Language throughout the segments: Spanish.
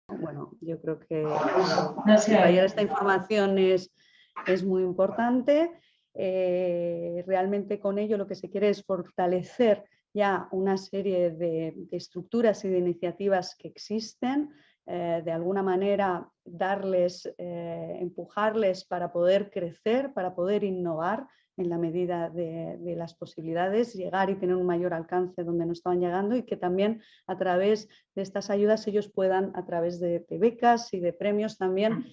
Bueno, yo creo que subrayar esta información es muy importante. Realmente con ello lo que se quiere es fortalecer ya una serie de estructuras y de iniciativas que existen, de alguna manera darles, empujarles para poder crecer, para poder innovar en la medida de las posibilidades, llegar y tener un mayor alcance donde no estaban llegando, y que también a través de estas ayudas ellos puedan, a través de becas y de premios también,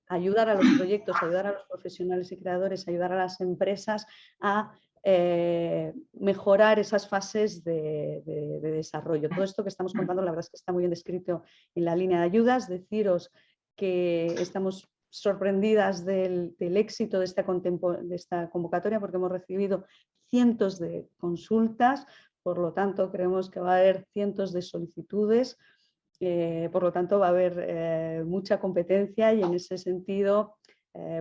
ayudar a los proyectos, ayudar a los profesionales y creadores, ayudar a las empresas a mejorar esas fases de desarrollo. Todo esto que estamos contando, la verdad es que está muy bien descrito en la línea de ayudas. Deciros que estamos sorprendidas del éxito de esta convocatoria, porque hemos recibido cientos de consultas, por lo tanto creemos que va a haber cientos de solicitudes, por lo tanto va a haber mucha competencia, y en ese sentido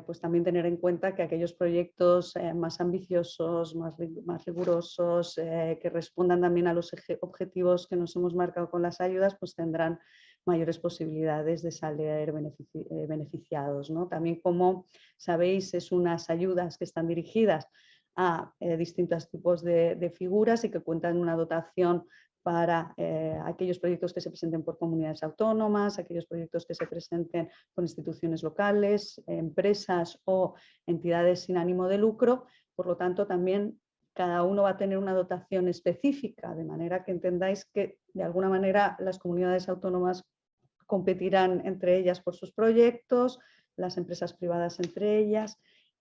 pues también tener en cuenta que aquellos proyectos más ambiciosos, más rigurosos, que respondan también a los objetivos que nos hemos marcado con las ayudas, pues tendrán mayores posibilidades de salir beneficiados, ¿no? También, como sabéis, es unas ayudas que están dirigidas a distintos tipos de figuras y que cuentan una dotación para aquellos proyectos que se presenten por comunidades autónomas, aquellos proyectos que se presenten por instituciones locales, empresas o entidades sin ánimo de lucro. Por lo tanto, también cada uno va a tener una dotación específica, de manera que entendáis que de alguna manera las comunidades autónomas competirán entre ellas por sus proyectos, las empresas privadas entre ellas,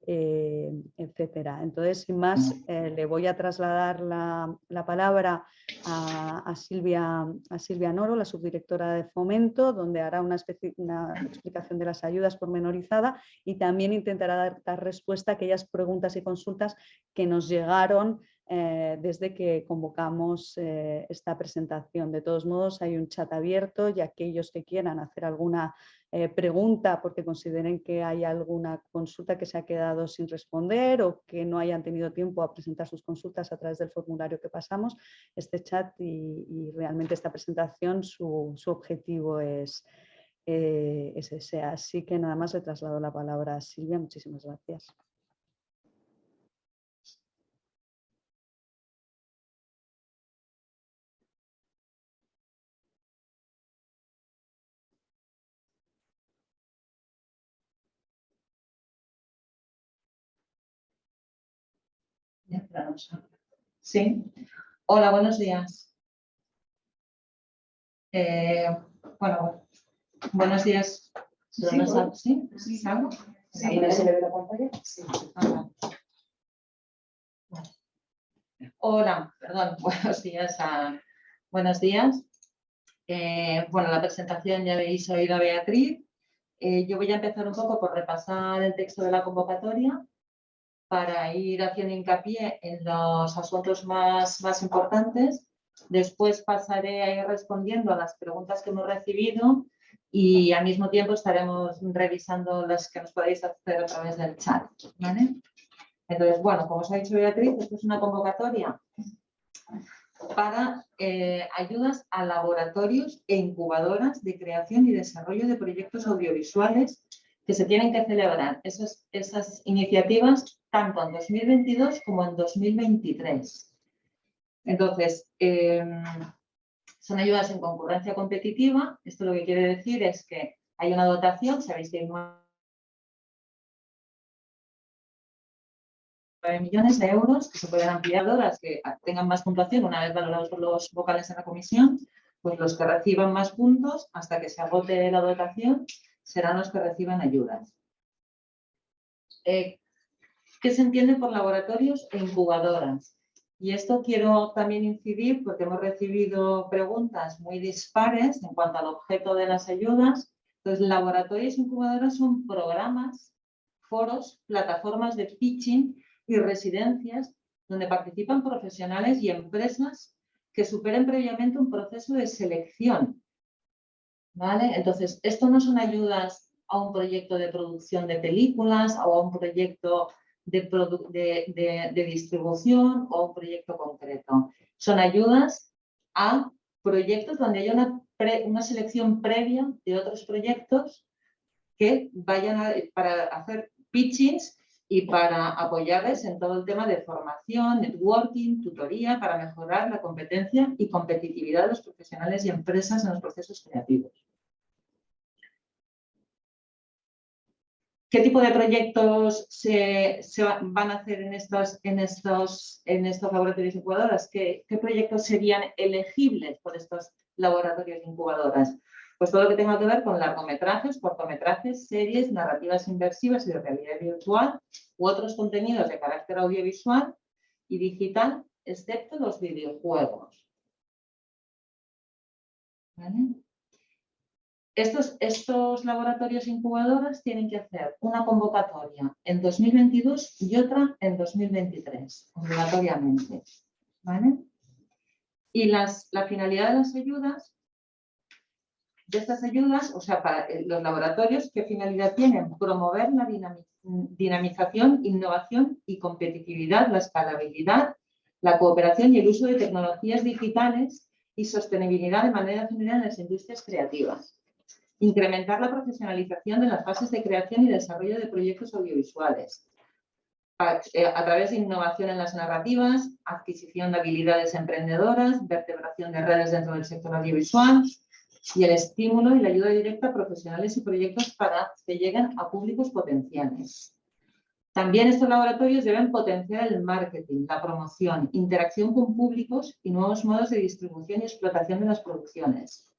etcétera. Entonces, sin más, le voy a trasladar la palabra a Silvia Noro, la subdirectora de Fomento, donde hará una explicación de las ayudas pormenorizada, y también intentará dar respuesta a aquellas preguntas y consultas que nos llegaron desde que convocamos esta presentación. De todos modos, hay un chat abierto, y aquellos que quieran hacer alguna pregunta porque consideren que hay alguna consulta que se ha quedado sin responder o que no hayan tenido tiempo a presentar sus consultas a través del formulario que pasamos, este chat y realmente esta presentación, su objetivo es ese. Así que nada más, le traslado la palabra a Silvia. Muchísimas gracias. Sí. Hola, buenos días. Bueno, buenos días. ¿Sí? ¿Sí? ¿Salgo? Sí. ¿Se ve la pantalla? Sí. Hola, perdón, buenos días. Buenos días. Bueno, la presentación ya habéis oído a Beatriz. Yo voy a empezar un poco por repasar el texto de la convocatoria para ir haciendo hincapié en los asuntos más importantes. Después pasaré a ir respondiendo a las preguntas que hemos recibido y al mismo tiempo estaremos revisando las que nos podéis hacer a través del chat, ¿vale? Entonces, bueno, como os ha dicho Beatriz, esto es una convocatoria para ayudas a laboratorios e incubadoras de creación y desarrollo de proyectos audiovisuales que se tienen que celebrar esas iniciativas tanto en 2022 como en 2023. Entonces, son ayudas en concurrencia competitiva. Esto lo que quiere decir es que hay una dotación, sabéis que hay 9 millones de euros que se pueden ampliar, las que tengan más puntuación una vez valorados por los vocales en la comisión, pues los que reciban más puntos hasta que se agote la dotación serán los que reciban ayudas. ¿Qué se entiende por laboratorios e incubadoras? Y esto quiero también incidir porque hemos recibido preguntas muy dispares en cuanto al objeto de las ayudas. Entonces, laboratorios e incubadoras son programas, foros, plataformas de pitching y residencias donde participan profesionales y empresas que superen previamente un proceso de selección, ¿vale? Entonces, esto no son ayudas a un proyecto de producción de películas o a un proyecto de distribución o un proyecto concreto. Son ayudas a proyectos donde haya una selección previa de otros proyectos que vayan para hacer pitchings y para apoyarles en todo el tema de formación, networking, tutoría, para mejorar la competencia y competitividad de los profesionales y empresas en los procesos creativos. ¿Qué tipo de proyectos se van a hacer en estos laboratorios incubadoras? ¿Qué proyectos serían elegibles por estos laboratorios incubadoras? Pues todo lo que tenga que ver con largometrajes, cortometrajes, series, narrativas inmersivas y de realidad virtual u otros contenidos de carácter audiovisual y digital, excepto los videojuegos. ¿Vale? Estos laboratorios incubadoras tienen que hacer una convocatoria en 2022 y otra en 2023, obligatoriamente. ¿Vale? Y la finalidad de las ayudas, o sea, para los laboratorios, ¿qué finalidad tienen? Promover la dinamización, innovación y competitividad, la escalabilidad, la cooperación y el uso de tecnologías digitales y sostenibilidad de manera general en las industrias creativas. Incrementar la profesionalización de las fases de creación y desarrollo de proyectos audiovisuales a través de innovación en las narrativas, adquisición de habilidades emprendedoras, vertebración de redes dentro del sector audiovisual y el estímulo y la ayuda directa a profesionales y proyectos para que lleguen a públicos potenciales. También estos laboratorios deben potenciar el marketing, la promoción, interacción con públicos y nuevos modos de distribución y explotación de las producciones.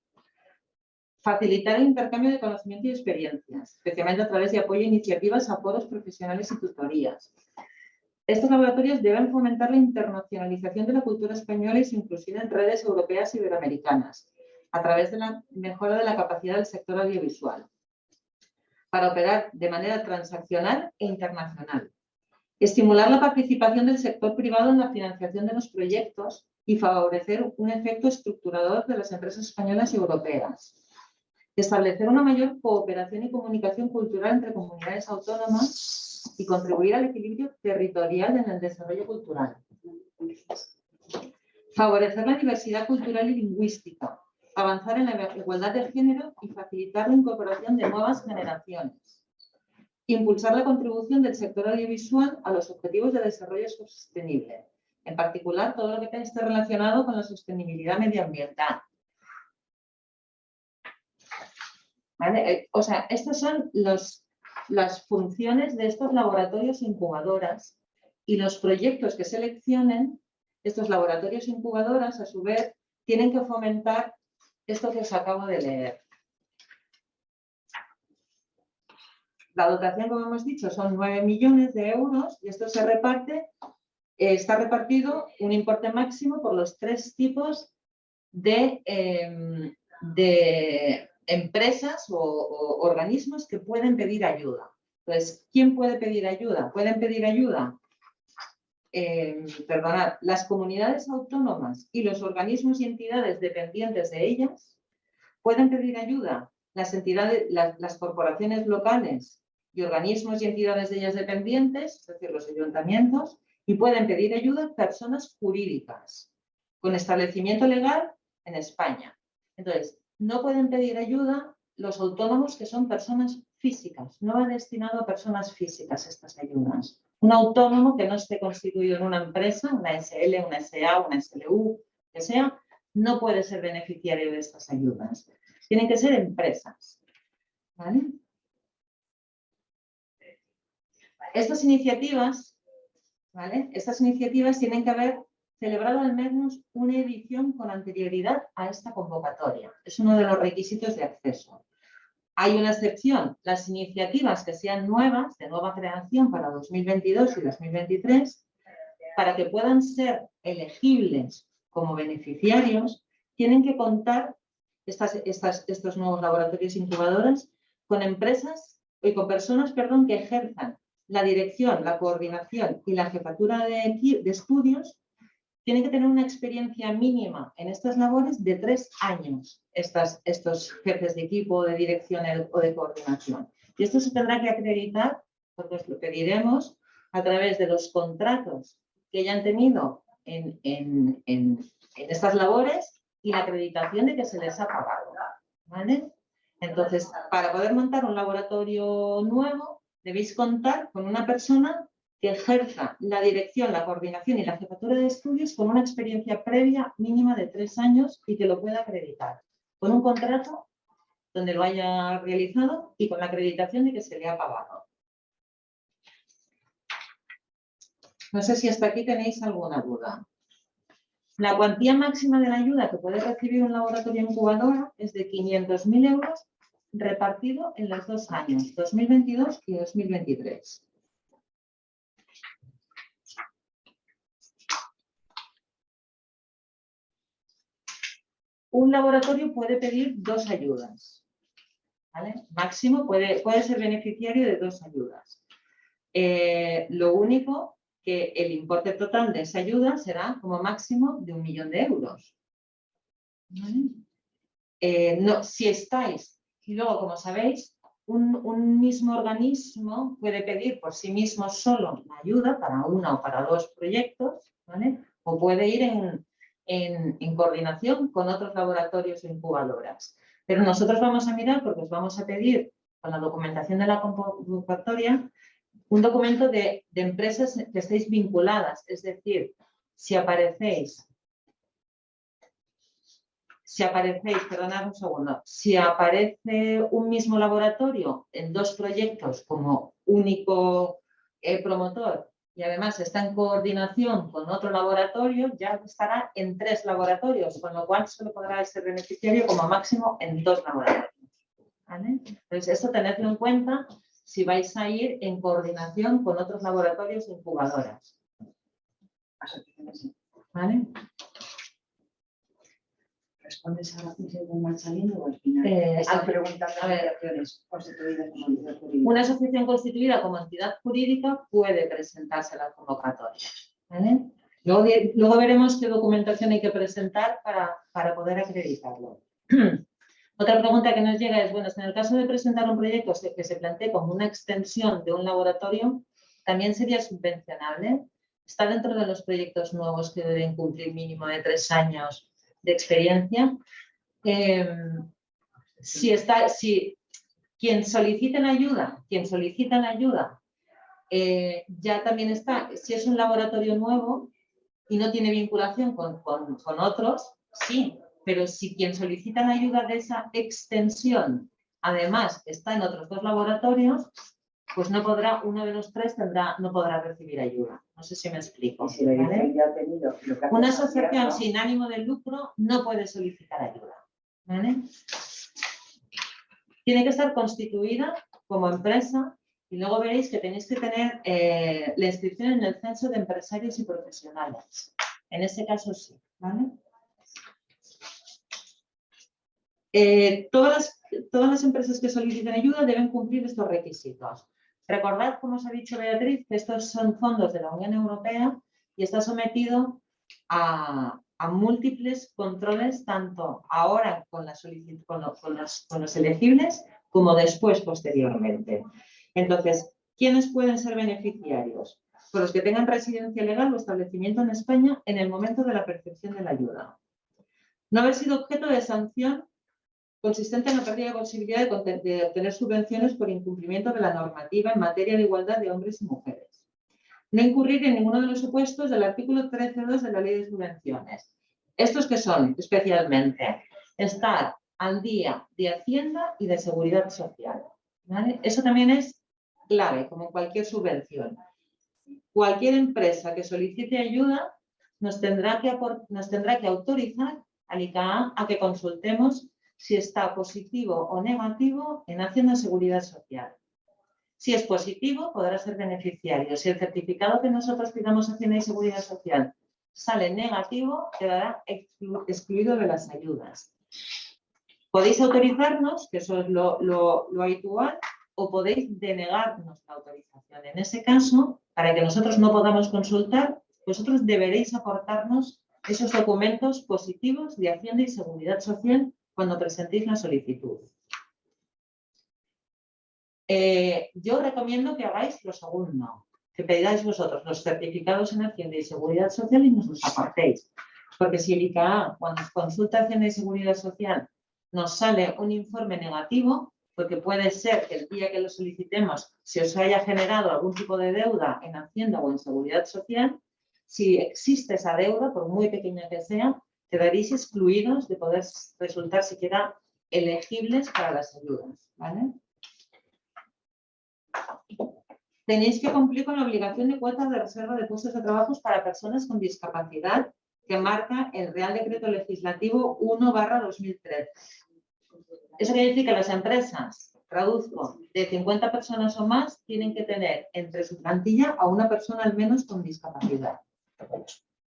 Facilitar el intercambio de conocimiento y experiencias, especialmente a través de apoyo a iniciativas a foros profesionales y tutorías. Estos laboratorios deben fomentar la internacionalización de la cultura española y su inclusión en redes europeas y iberoamericanas, a través de la mejora de la capacidad del sector audiovisual, para operar de manera transaccional e internacional. Estimular la participación del sector privado en la financiación de los proyectos y favorecer un efecto estructurador de las empresas españolas y europeas. Establecer una mayor cooperación y comunicación cultural entre comunidades autónomas y contribuir al equilibrio territorial en el desarrollo cultural. Favorecer la diversidad cultural y lingüística. Avanzar en la igualdad de género y facilitar la incorporación de nuevas generaciones. Impulsar la contribución del sector audiovisual a los objetivos de desarrollo sostenible. En particular, todo lo que esté relacionado con la sostenibilidad medioambiental. ¿Vale? O sea, estas son las funciones de estos laboratorios incubadoras y los proyectos que seleccionen estos laboratorios incubadoras, a su vez, tienen que fomentar esto que os acabo de leer. La dotación, como hemos dicho, son 9 millones de euros y esto se reparte, está repartido un importe máximo por los 3 tipos de empresas o organismos que pueden pedir ayuda. Entonces, ¿quién puede pedir ayuda? Pueden pedir ayuda, las comunidades autónomas y los organismos y entidades dependientes de ellas. Pueden pedir ayuda las entidades, las corporaciones locales y organismos y entidades de ellas dependientes, es decir, los ayuntamientos, y pueden pedir ayuda personas jurídicas con establecimiento legal en España. Entonces, no pueden pedir ayuda los autónomos que son personas físicas. No va destinado a personas físicas estas ayudas. Un autónomo que no esté constituido en una empresa, una SL, una SA, una SLU, que sea, no puede ser beneficiario de estas ayudas. Tienen que ser empresas. ¿Vale? Estas iniciativas, ¿vale? Estas iniciativas tienen que haber celebrado al menos una edición con anterioridad a esta convocatoria. Es uno de los requisitos de acceso. Hay una excepción, las iniciativas que sean nuevas, de nueva creación para 2022 y 2023, para que puedan ser elegibles como beneficiarios, tienen que contar estos nuevos laboratorios incubadoras con empresas y con personas, que ejerzan la dirección, la coordinación y la jefatura de estudios. Tienen que tener una experiencia mínima en estas labores de 3 años, estos jefes de equipo, de dirección o de coordinación. Y esto se tendrá que acreditar, porque os lo pediremos, a través de los contratos que hayan tenido en estas labores y la acreditación de que se les ha pagado, ¿vale? Entonces, para poder montar un laboratorio nuevo, debéis contar con una persona que ejerza la dirección, la coordinación y la jefatura de estudios con una experiencia previa mínima de 3 años y que lo pueda acreditar, con un contrato donde lo haya realizado y con la acreditación de que se le ha pagado. No sé si hasta aquí tenéis alguna duda. La cuantía máxima de la ayuda que puede recibir un laboratorio incubadora es de 500.000 euros repartido en los 2 años, 2022 y 2023. Un laboratorio puede pedir 2 ayudas, ¿vale? Máximo puede ser beneficiario de 2 ayudas. Lo único que el importe total de esa ayuda será como máximo de 1 millón de euros. ¿Vale? No, si estáis, y luego como sabéis, un mismo organismo puede pedir por sí mismo solo la ayuda para 1 o para 2 proyectos, ¿vale? O puede ir en coordinación con otros laboratorios o incubadoras. Pero nosotros vamos a mirar, porque os vamos a pedir con la documentación de la convocatoria, un documento de empresas que estéis vinculadas, es decir, si aparecéis, perdonad un segundo, si aparece un mismo laboratorio en 2 proyectos como único promotor y además está en coordinación con otro laboratorio, ya estará en 3 laboratorios, con lo cual solo podrá ser beneficiario como máximo en 2 laboratorios. ¿Vale? Entonces, eso tenedlo en cuenta si vais a ir en coordinación con otros laboratorios e incubadoras. ¿Vale? ¿Respondes ahora según van saliendo o al final? Están preguntando asociaciones constituidas como entidad jurídica. Una asociación constituida como entidad jurídica puede presentarse a la convocatoria. ¿Vale? Luego veremos qué documentación hay que presentar para poder acreditarlo. Otra pregunta que nos llega es, bueno, si en el caso de presentar un proyecto que se plantee como una extensión de un laboratorio, ¿también sería subvencionable? ¿Está dentro de los proyectos nuevos que deben cumplir mínimo de 3 años de experiencia? Si quien solicita la ayuda, ya también está, si es un laboratorio nuevo y no tiene vinculación con otros, sí. Pero si quien solicita la ayuda de esa extensión, además está en otros 2 laboratorios, pues no podrá, uno de los 3 no podrá recibir ayuda. No sé si me explico. Si ¿vale? Una asociación sin ánimo de lucro no puede solicitar ayuda. ¿Vale? Tiene que estar constituida como empresa y luego veréis que tenéis que tener la inscripción en el censo de empresarios y profesionales. En ese caso sí. ¿Vale? Todas las empresas que soliciten ayuda deben cumplir estos requisitos. Recordad, como os ha dicho Beatriz, que estos son fondos de la Unión Europea y está sometido a múltiples controles, tanto ahora con los elegibles como después, posteriormente. Entonces, ¿quiénes pueden ser beneficiarios? Pues los que tengan residencia legal o establecimiento en España en el momento de la percepción de la ayuda. No haber sido objeto de sanción consistente en la pérdida de posibilidad de obtener subvenciones por incumplimiento de la normativa en materia de igualdad de hombres y mujeres. No incurrir en ninguno de los supuestos del artículo 13.2 de la Ley de Subvenciones. Estos que son, especialmente, estar al día de Hacienda y de Seguridad Social. ¿Vale? Eso también es clave, como cualquier subvención. Cualquier empresa que solicite ayuda nos tendrá que autorizar al ICAA a que consultemos si está positivo o negativo en Hacienda Seguridad Social. Si es positivo, podrá ser beneficiario. Si el certificado que nosotros pidamos a Hacienda y Seguridad Social sale negativo, quedará excluido de las ayudas. Podéis autorizarnos, que eso es lo habitual, o podéis denegarnos la autorización. En ese caso, para que nosotros no podamos consultar, vosotros deberéis aportarnos esos documentos positivos de Hacienda y Seguridad Social cuando presentéis la solicitud. Yo recomiendo que hagáis lo segundo, que pedáis vosotros los certificados en Hacienda y Seguridad Social y nos los aportéis. Porque si el ICA, cuando consulta Hacienda y Seguridad Social, nos sale un informe negativo, porque puede ser que el día que lo solicitemos se os haya generado algún tipo de deuda en Hacienda o en Seguridad Social, si existe esa deuda, por muy pequeña que sea, quedaréis excluidos de poder resultar siquiera elegibles para las ayudas, ¿vale? Tenéis que cumplir con la obligación de cuotas de reserva de puestos de trabajo para personas con discapacidad que marca el Real Decreto Legislativo 1/2013. Eso quiere decir que las empresas, traduzco, de 50 personas o más tienen que tener entre su plantilla a una persona al menos con discapacidad.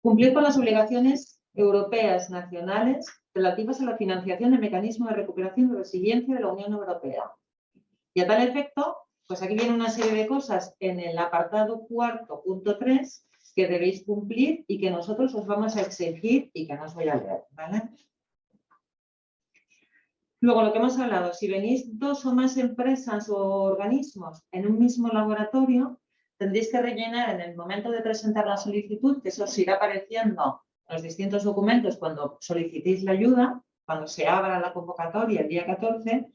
Cumplir con las obligaciones europeas nacionales relativas a la financiación del mecanismo de recuperación y resiliencia de la Unión Europea. Y a tal efecto, pues aquí viene una serie de cosas en el apartado 4.3 que debéis cumplir y que nosotros os vamos a exigir y que no os voy a leer, ¿vale? Luego, lo que hemos hablado, si venís 2 o más empresas o organismos en un mismo laboratorio, tendréis que rellenar en el momento de presentar la solicitud, que eso os irá apareciendo en los distintos documentos cuando solicitéis la ayuda, cuando se abra la convocatoria el día 14,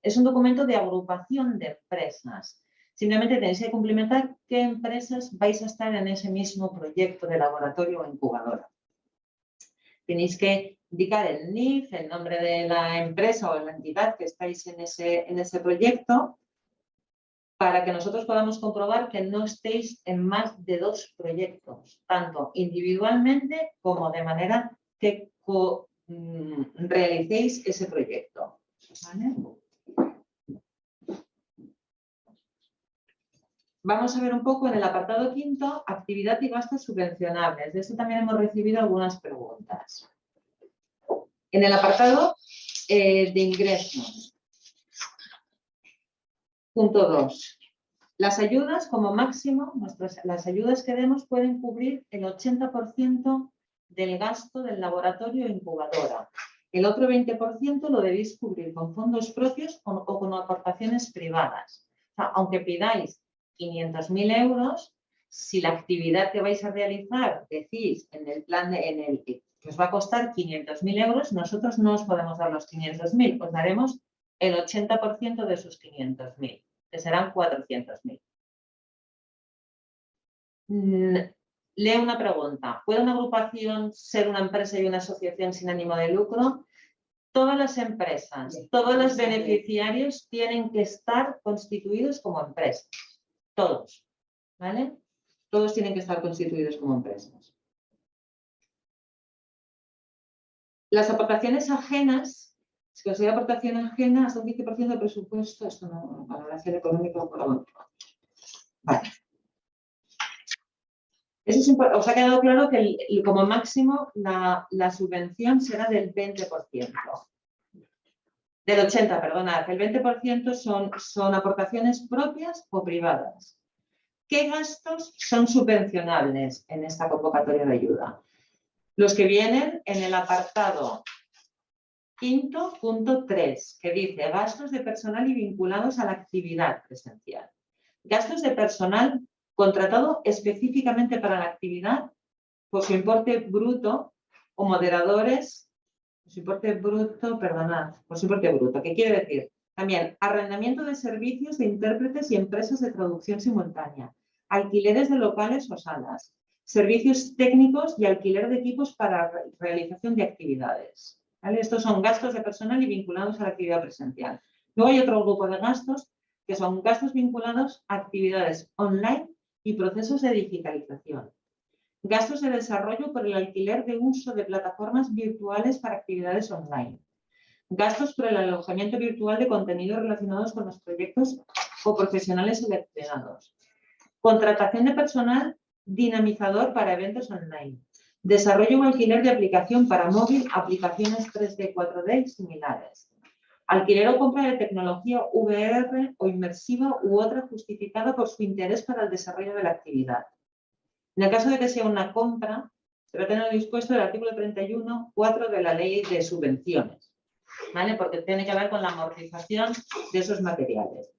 es un documento de agrupación de empresas. Simplemente tenéis que complementar qué empresas vais a estar en ese mismo proyecto de laboratorio o incubadora. Tenéis que indicar el NIF, el nombre de la empresa o la entidad que estáis en ese proyecto, para que nosotros podamos comprobar que no estéis en más de 2 proyectos, tanto individualmente como de manera que realicéis ese proyecto, ¿vale? Vamos a ver un poco en el apartado 5, actividad y gastos subvencionables. De eso también hemos recibido algunas preguntas. En el apartado de ingresos, punto 2. Las ayudas, como máximo, las ayudas que demos pueden cubrir el 80% del gasto del laboratorio o incubadora. El otro 20% lo debéis cubrir con fondos propios o con aportaciones privadas. O sea, aunque pidáis 500.000 euros, si la actividad que vais a realizar decís en el plan, que os va a costar 500.000 euros, nosotros no os podemos dar los 500.000, os daremos el 80% de esos 500.000, que serán 400.000. Leo una pregunta. ¿Puede una agrupación ser una empresa y una asociación sin ánimo de lucro? Todas las empresas, todos los beneficiarios tienen que estar constituidos como empresas. Todos, ¿vale? Todos tienen que estar constituidos como empresas. Las aportaciones ajenas, si considera aportación ajena, hasta un 15% del presupuesto, esto no, valoración económica o económica. Vale. Eso es, os ha quedado claro que como máximo la subvención será del 20%. Del 80%, perdonad. El 20% son aportaciones propias o privadas. ¿Qué gastos son subvencionables en esta convocatoria de ayuda? Los que vienen en el apartado 5.3, que dice gastos de personal y vinculados a la actividad presencial. Gastos de personal contratado específicamente para la actividad por su importe bruto o moderadores, por su importe bruto, perdonad, por su importe bruto, ¿qué quiere decir? También arrendamiento de servicios de intérpretes y empresas de traducción simultánea, alquileres de locales o salas, servicios técnicos y alquiler de equipos para realización de actividades, ¿vale? Estos son gastos de personal y vinculados a la actividad presencial. Luego hay otro grupo de gastos que son gastos vinculados a actividades online y procesos de digitalización. Gastos de desarrollo por el alquiler de uso de plataformas virtuales para actividades online. Gastos por el alojamiento virtual de contenidos relacionados con los proyectos o profesionales seleccionados. Contratación de personal dinamizador para eventos online. Desarrollo o alquiler de aplicación para móvil, aplicaciones 3D, 4D y similares. Alquiler o compra de tecnología VR o inmersiva u otra justificada por su interés para el desarrollo de la actividad. En el caso de que sea una compra, se va a tener dispuesto el artículo 31.4 de la Ley de Subvenciones, ¿vale? Porque tiene que ver con la amortización de esos materiales.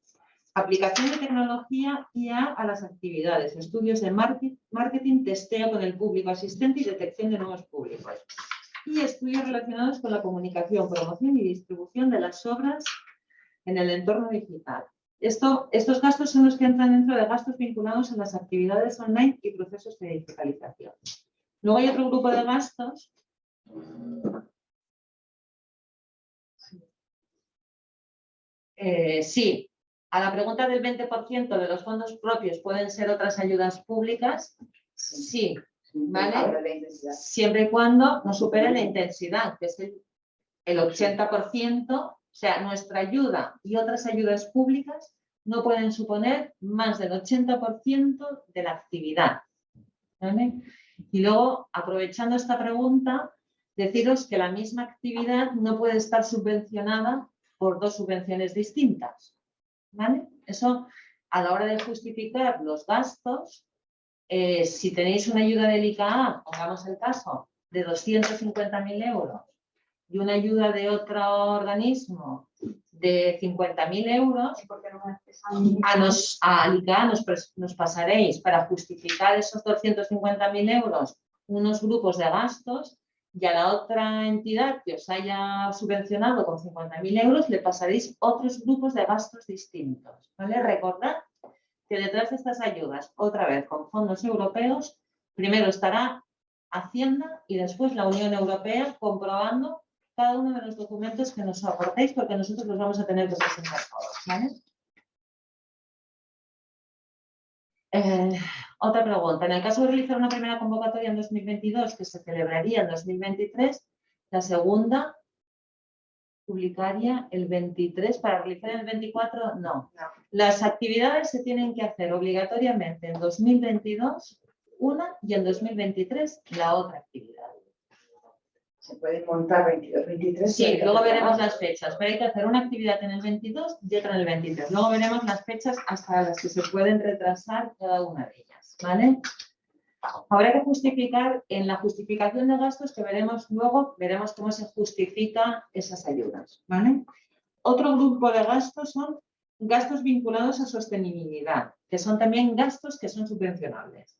Aplicación de tecnología IA a las actividades, estudios de marketing, testeo con el público asistente y detección de nuevos públicos. Y estudios relacionados con la comunicación, promoción y distribución de las obras en el entorno digital. Estos gastos son los que entran dentro de gastos vinculados a las actividades online y procesos de digitalización. Luego hay otro grupo de gastos sí. A la pregunta del 20% de los fondos propios pueden ser otras ayudas públicas, sí, ¿vale? Siempre y cuando no supere la intensidad, que es el 80%, o sea, nuestra ayuda y otras ayudas públicas no pueden suponer más del 80% de la actividad, ¿vale? Y luego, aprovechando esta pregunta, deciros que la misma actividad no puede estar subvencionada por dos subvenciones distintas. ¿Vale? Eso, a la hora de justificar los gastos, si tenéis una ayuda del ICA, pongamos el caso, de 250.000 euros y una ayuda de otro organismo de 50.000 euros, al ICA nos pasaréis para justificar esos 250.000 euros unos grupos de gastos y a la otra entidad que os haya subvencionado con 50.000 euros le pasaréis otros grupos de gastos distintos, ¿vale? Recordad que detrás de estas ayudas, otra vez con fondos europeos, primero estará Hacienda y después la Unión Europea comprobando cada uno de los documentos que nos aportéis porque nosotros los vamos a tener que presentar todos, ¿vale? Otra pregunta. En el caso de realizar una primera convocatoria en 2022 que se celebraría en 2023, la segunda publicaría el 23. Para realizar el 24, no. Las actividades se tienen que hacer obligatoriamente en 2022 una y en 2023 la otra actividad. Se puede montar 22, 23. Sí, luego veremos las fechas, pero hay que hacer una actividad en el 22 y otra en el 23. Luego veremos las fechas hasta las que se pueden retrasar cada una de ellas, ¿vale? Habrá que justificar, en la justificación de gastos que veremos luego, veremos cómo se justifican esas ayudas, ¿vale? Otro grupo de gastos son gastos vinculados a sostenibilidad, que son también gastos que son subvencionables.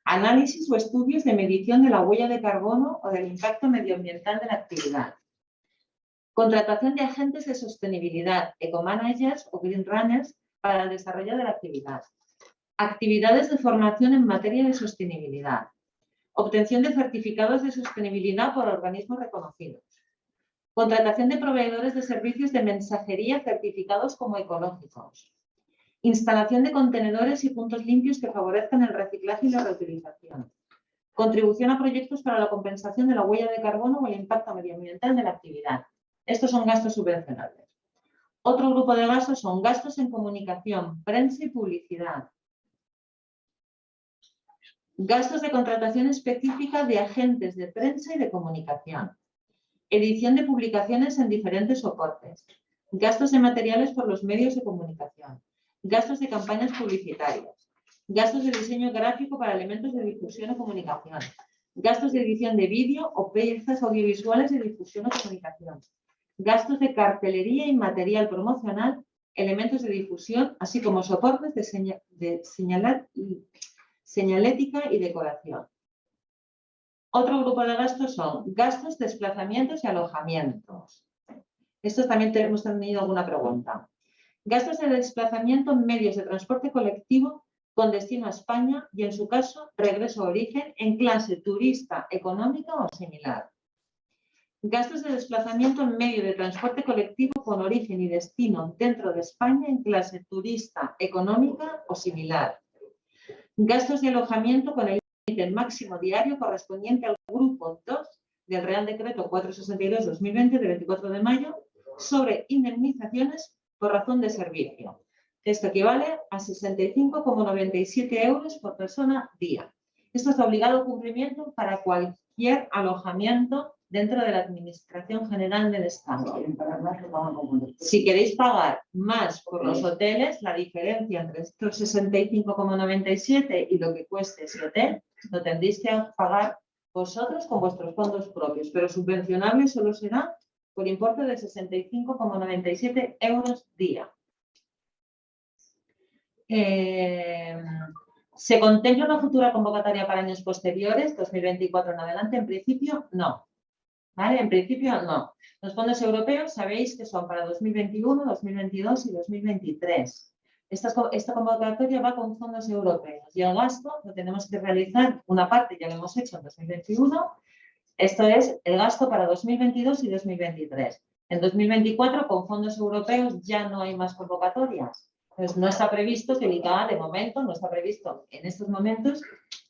Análisis o estudios de medición de la huella de carbono o del impacto medioambiental de la actividad. Contratación de agentes de sostenibilidad, eco-managers o green runners para el desarrollo de la actividad. Actividades de formación en materia de sostenibilidad. Obtención de certificados de sostenibilidad por organismos reconocidos. Contratación de proveedores de servicios de mensajería certificados como ecológicos. Instalación de contenedores y puntos limpios que favorezcan el reciclaje y la reutilización. Contribución a proyectos para la compensación de la huella de carbono o el impacto medioambiental de la actividad. Estos son gastos subvencionables. Otro grupo de gastos son gastos en comunicación, prensa y publicidad. Gastos de contratación específica de agentes de prensa y de comunicación. Edición de publicaciones en diferentes soportes. Gastos de materiales por los medios de comunicación. Gastos de campañas publicitarias. Gastos de diseño gráfico para elementos de difusión o comunicación. Gastos de edición de vídeo o piezas audiovisuales de difusión o comunicación. Gastos de cartelería y material promocional, elementos de difusión, así como soportes de señalética y decoración. Otro grupo de gastos son gastos, desplazamientos y alojamientos. Estos también hemos tenido alguna pregunta. Gastos de desplazamiento en medios de transporte colectivo con destino a España y, en su caso, regreso a origen en clase turista, económica o similar. Gastos de desplazamiento en medio de transporte colectivo con origen y destino dentro de España en clase turista, económica o similar. Gastos de alojamiento con el límite máximo diario correspondiente al grupo 2 del Real Decreto 462-2020 de 24 de mayo sobre indemnizaciones por razón de servicio. Esto equivale a 65,97 euros por persona día. Esto está obligado a cumplimiento para cualquier alojamiento dentro de la Administración General del Estado. Si queréis pagar más por los hoteles, la diferencia entre estos 65,97 y lo que cueste ese hotel, lo tendréis que pagar vosotros con vuestros fondos propios, pero subvencionable solo será por importe de 65,97 euros día. ¿Se contempla una futura convocatoria para años posteriores, 2024 en adelante? En principio, no. ¿Vale? En principio, no. Los fondos europeos sabéis que son para 2021, 2022 y 2023. Esta convocatoria va con fondos europeos y el gasto lo tenemos que realizar, una parte ya lo hemos hecho en 2021, esto es el gasto para 2022 y 2023. En 2024, con fondos europeos, ya no hay más convocatorias. Entonces, no está previsto que el ICAA, de momento, no está previsto en estos momentos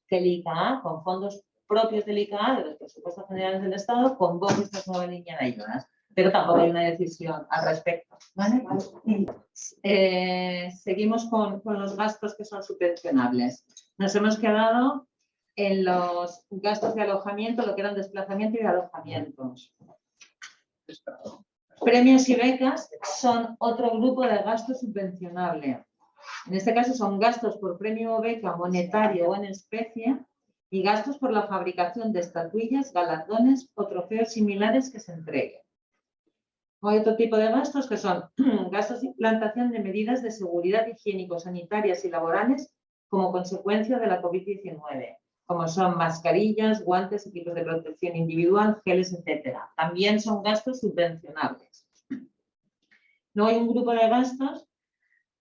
que el ICAA, con fondos propios del ICAA, de los presupuestos generales del Estado, convoque esta nueva línea de ayudas. Pero tampoco hay una decisión al respecto. ¿Vale? Seguimos con los gastos que son subvencionables. Nos hemos quedado en los gastos de alojamiento, lo que eran desplazamiento y alojamientos. Premios y becas son otro grupo de gasto subvencionable. En este caso son gastos por premio o beca monetario o en especie y gastos por la fabricación de estatuillas, galardones o trofeos similares que se entreguen. Hay otro tipo de gastos que son gastos de implantación de medidas de seguridad higiénico-sanitarias y laborales como consecuencia de la COVID-19, como son mascarillas, guantes, equipos de protección individual, geles, etc. También son gastos subvencionables. Luego hay un grupo de gastos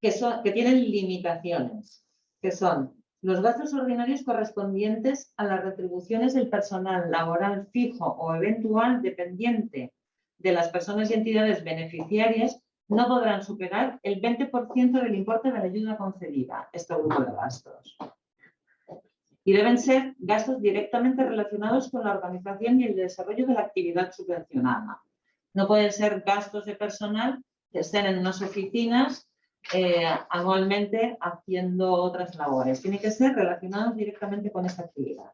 que tienen limitaciones, que son los gastos ordinarios correspondientes a las retribuciones del personal laboral fijo o eventual dependiente de las personas y entidades beneficiarias no podrán superar el 20% del importe de la ayuda concedida, este grupo de gastos. Y deben ser gastos directamente relacionados con la organización y el desarrollo de la actividad subvencionada. No pueden ser gastos de personal que estén en unas oficinas anualmente haciendo otras labores. Tiene que ser relacionados directamente con esta actividad.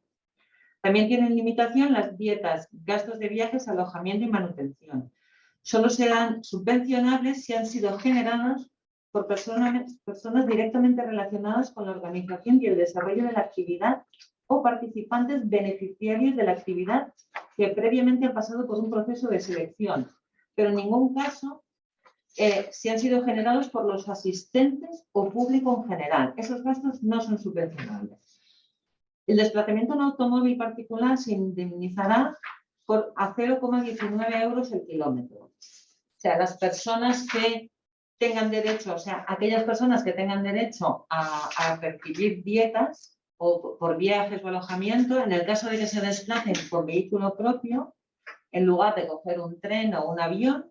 También tienen limitación las dietas, gastos de viajes, alojamiento y manutención. Solo serán subvencionables si han sido generados por personas directamente relacionadas con la organización y el desarrollo de la actividad o participantes beneficiarios de la actividad que previamente han pasado por un proceso de selección, pero en ningún caso si han sido generados por los asistentes o público en general. Esos gastos no son subvencionables. El desplazamiento en automóvil particular se indemnizará a 0,19 euros el kilómetro. O sea, las personas que tengan derecho, o sea, aquellas personas que tengan derecho a percibir dietas o por viajes o alojamiento, en el caso de que se desplacen por vehículo propio, en lugar de coger un tren o un avión,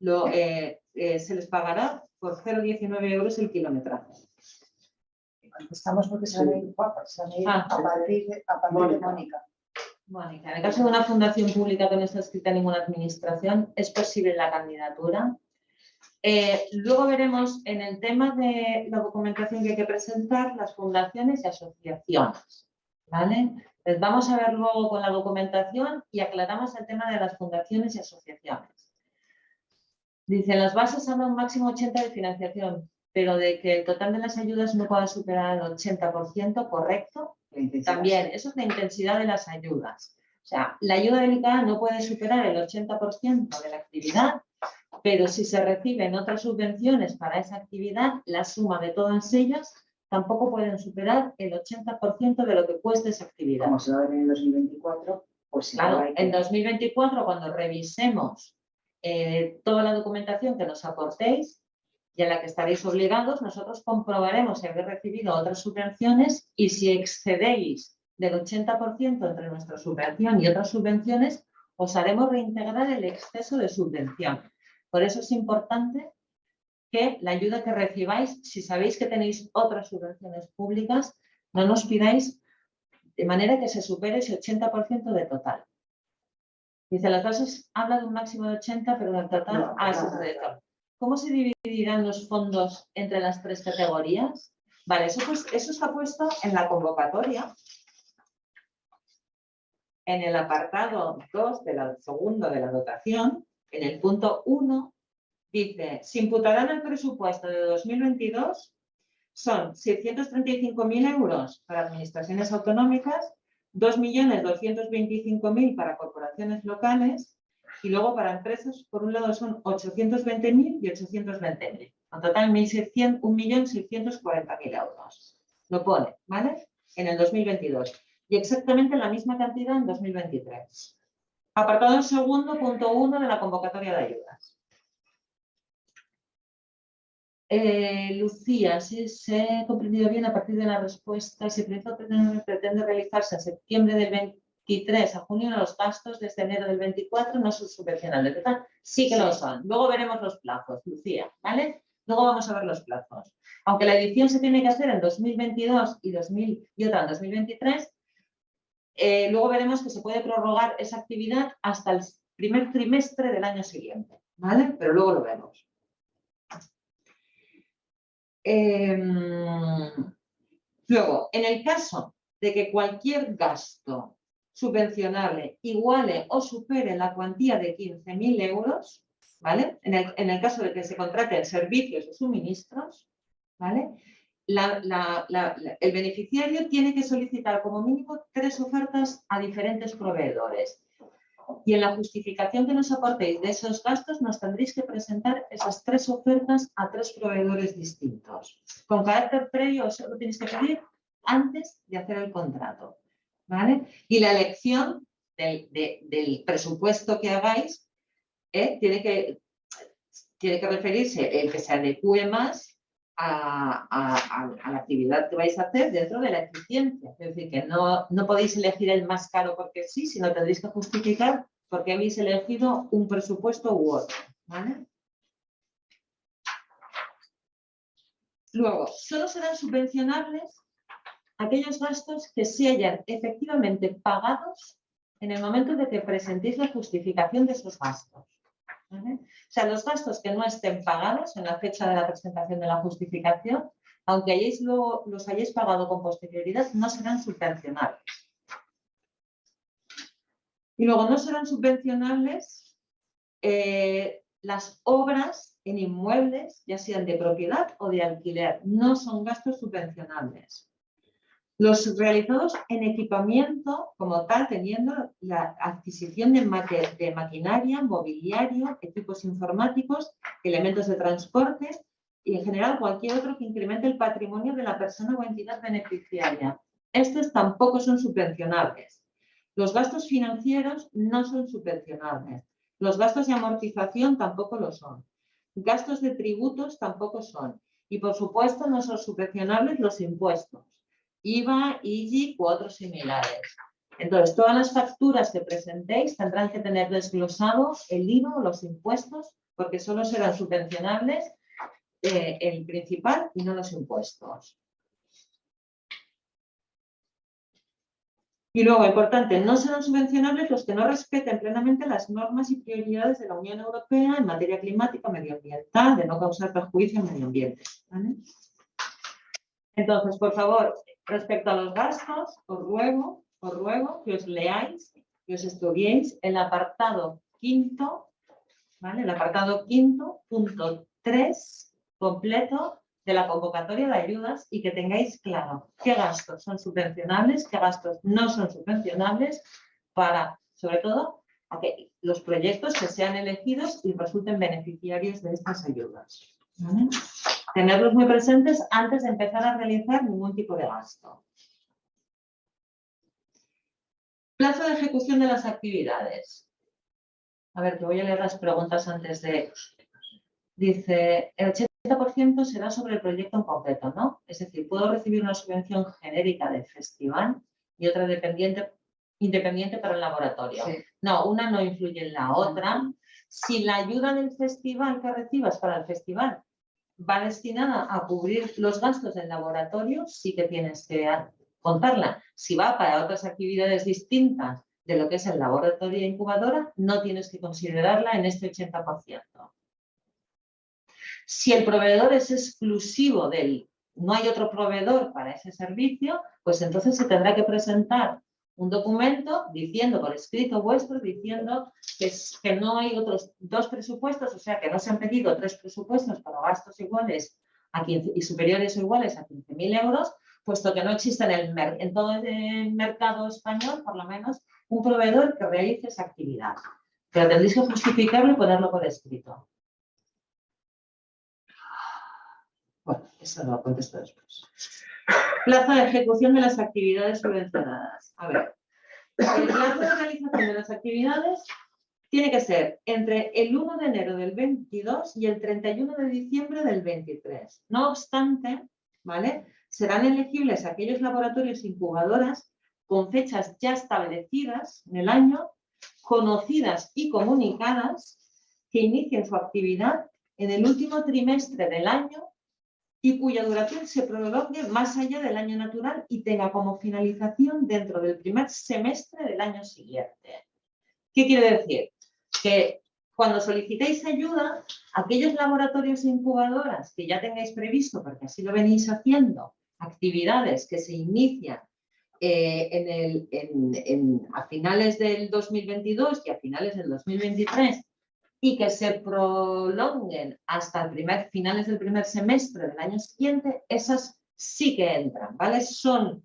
se les pagará por 0,19 euros el kilometraje. Estamos porque se van a ir a partir de Mónica. Mónica, en el caso de una fundación pública que no está escrita en ninguna administración, ¿es posible la candidatura? Luego veremos en el tema de la documentación que hay que presentar las fundaciones y asociaciones. ¿Vale? Pues vamos a ver luego con la documentación y aclaramos el tema de las fundaciones y asociaciones. Dice, las bases hablan un máximo 80% de financiación, pero de que el total de las ayudas no pueda superar el 80%, ¿correcto? También, eso es la intensidad de las ayudas. O sea, la ayuda del ICAA no puede superar el 80% de la actividad, pero si se reciben otras subvenciones para esa actividad, la suma de todas ellas tampoco pueden superar el 80% de lo que cueste esa actividad. Como se va a ver en el 2024, pues claro, en 2024, cuando revisemos toda la documentación que nos aportéis y a la que estaréis obligados, nosotros comprobaremos si habéis recibido otras subvenciones y si excedéis del 80% entre nuestra subvención y otras subvenciones, os haremos reintegrar el exceso de subvención. Por eso es importante que la ayuda que recibáis, si sabéis que tenéis otras subvenciones públicas, no nos pidáis de manera que se supere ese 80% de total. Dice, las bases habla de un máximo de 80, pero del total eso es de total. ¿Cómo se dividirán los fondos entre las tres categorías? Vale, eso está puesto en la convocatoria. En el apartado 2 del segundo de la dotación, en el punto 1, dice, se imputarán al presupuesto de 2022, son 635.000 euros para administraciones autonómicas, 2.225.000 para corporaciones locales y luego para empresas, por un lado son 820.000 y 820.000. En total, 1.640.000 euros. Lo pone, ¿vale? En el 2022. Y exactamente la misma cantidad en 2023. Apartado segundo, punto 1 de la convocatoria de ayudas. Lucía, si se ha comprendido bien a partir de la respuesta, si el proyecto pretende realizarse en septiembre del 23 a junio, los gastos desde enero del 24 no son subvencionables, ¿verdad? Sí que lo son. Luego veremos los plazos, Lucía, ¿vale? Luego vamos a ver los plazos. Aunque la edición se tiene que hacer en 2022 y otra en 2023, luego veremos que se puede prorrogar esa actividad hasta el primer trimestre del año siguiente, ¿vale? Pero luego lo vemos. Luego, en el caso de que cualquier gasto subvencionable iguale o supere la cuantía de 15.000 euros, ¿vale? En el caso de que se contraten servicios o suministros, ¿vale? El beneficiario tiene que solicitar como mínimo 3 ofertas a diferentes proveedores. Y en la justificación que nos aportéis de esos gastos nos tendréis que presentar esas 3 ofertas a 3 proveedores distintos. Con carácter previo, eso lo tenéis que pedir antes de hacer el contrato, ¿vale? Y la elección del presupuesto que hagáis tiene que referirse el que se adecue más a la actividad que vais a hacer dentro de la eficiencia. Es decir, que no podéis elegir el más caro porque sí, sino tendréis que justificar por qué habéis elegido un presupuesto u otro, ¿vale? Luego, solo serán subvencionables aquellos gastos que se hayan efectivamente pagados en el momento de que presentéis la justificación de esos gastos, ¿vale? O sea, los gastos que no estén pagados en la fecha de la presentación de la justificación, aunque los hayáis pagado con posterioridad, no serán subvencionables. Y luego no serán subvencionables las obras en inmuebles, ya sean de propiedad o de alquiler. No son gastos subvencionables. Los realizados en equipamiento, como tal, teniendo la adquisición de maquinaria, mobiliario, equipos informáticos, elementos de transporte y, en general, cualquier otro que incremente el patrimonio de la persona o entidad beneficiaria. Estos tampoco son subvencionables. Los gastos financieros no son subvencionables. Los gastos de amortización tampoco lo son. Gastos de tributos tampoco son. Y, por supuesto, no son subvencionables los impuestos. IVA, IGI u otros similares. Entonces, todas las facturas que presentéis tendrán que tener desglosado el IVA o los impuestos, porque solo serán subvencionables el principal y no los impuestos. Y luego, importante, no serán subvencionables los que no respeten plenamente las normas y prioridades de la Unión Europea en materia climática o medioambiental, de no causar perjuicio al medio ambiente, ¿vale? Entonces, por favor, respecto a los gastos, os ruego que os leáis, que os estudiéis el apartado quinto, ¿vale? El apartado quinto, punto 3, completo de la convocatoria de ayudas y que tengáis claro qué gastos son subvencionables, qué gastos no son subvencionables para, sobre todo, que los proyectos que sean elegidos y resulten beneficiarios de estas ayudas, ¿vale? Tenerlos muy presentes antes de empezar a realizar ningún tipo de gasto. Plazo de ejecución de las actividades. A ver, que voy a leer las preguntas antes de... Dice, el 80% será sobre el proyecto en concreto, ¿no? Es decir, puedo recibir una subvención genérica del festival y otra independiente para el laboratorio. Sí. No, una no influye en la otra. Si la ayuda del festival que recibas para el festival va destinada a cubrir los gastos del laboratorio, sí que tienes que contarla. Si va para otras actividades distintas de lo que es el laboratorio e incubadora, no tienes que considerarla en este 80%. Si el proveedor es exclusivo no hay otro proveedor para ese servicio, pues entonces se tendrá que presentar un documento diciendo, por escrito vuestro, diciendo que no hay otros 2 presupuestos, o sea, que no se han pedido 3 presupuestos para gastos iguales y superiores o iguales a 15.000 euros, puesto que no existe en todo el mercado español, por lo menos, un proveedor que realice esa actividad. Pero tendréis que justificarlo y ponerlo por escrito. Eso lo contesto después. Plazo de ejecución de las actividades subvencionadas. A ver, el plazo de realización de las actividades tiene que ser entre el 1 de enero del 22 y el 31 de diciembre del 23. No obstante, ¿vale? Serán elegibles aquellos laboratorios incubadoras con fechas ya establecidas en el año, conocidas y comunicadas, que inicien su actividad en el último trimestre del año y cuya duración se prolongue más allá del año natural y tenga como finalización dentro del primer semestre del año siguiente. ¿Qué quiere decir? Que cuando solicitéis ayuda, aquellos laboratorios e incubadoras que ya tengáis previsto, porque así lo venís haciendo, actividades que se inician a finales del 2022 y a finales del 2023 y que se prolonguen hasta finales del primer semestre del año siguiente, esas sí que entran, ¿vale? Son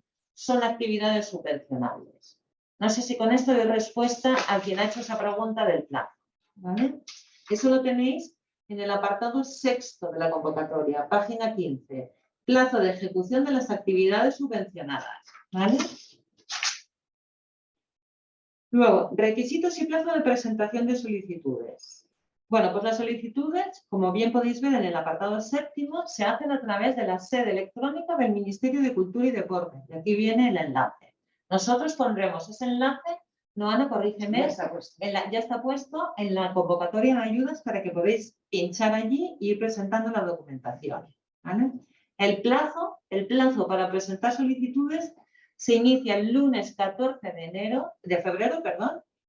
actividades subvencionables. No sé si con esto doy respuesta a quien ha hecho esa pregunta del plazo, ¿vale? Eso lo tenéis en el apartado 6º de la convocatoria, página 15. Plazo de ejecución de las actividades subvencionadas, ¿vale? Luego, requisitos y plazo de presentación de solicitudes. Bueno, pues las solicitudes, como bien podéis ver en el apartado 7º, se hacen a través de la sede electrónica del Ministerio de Cultura y Deporte. Y aquí viene el enlace. Nosotros pondremos ese enlace, Noana, corrígeme, ya está puesto en la convocatoria de ayudas para que podáis pinchar allí e ir presentando la documentación, ¿vale? El plazo para presentar solicitudes se inicia el lunes 14 de febrero,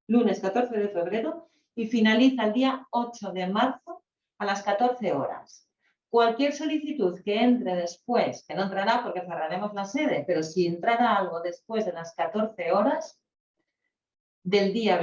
lunes 14 de febrero, y finaliza el día 8 de marzo a las 14 horas. Cualquier solicitud que entre después, que no entrará porque cerraremos la sede, pero si entrara algo después de las 14 horas del día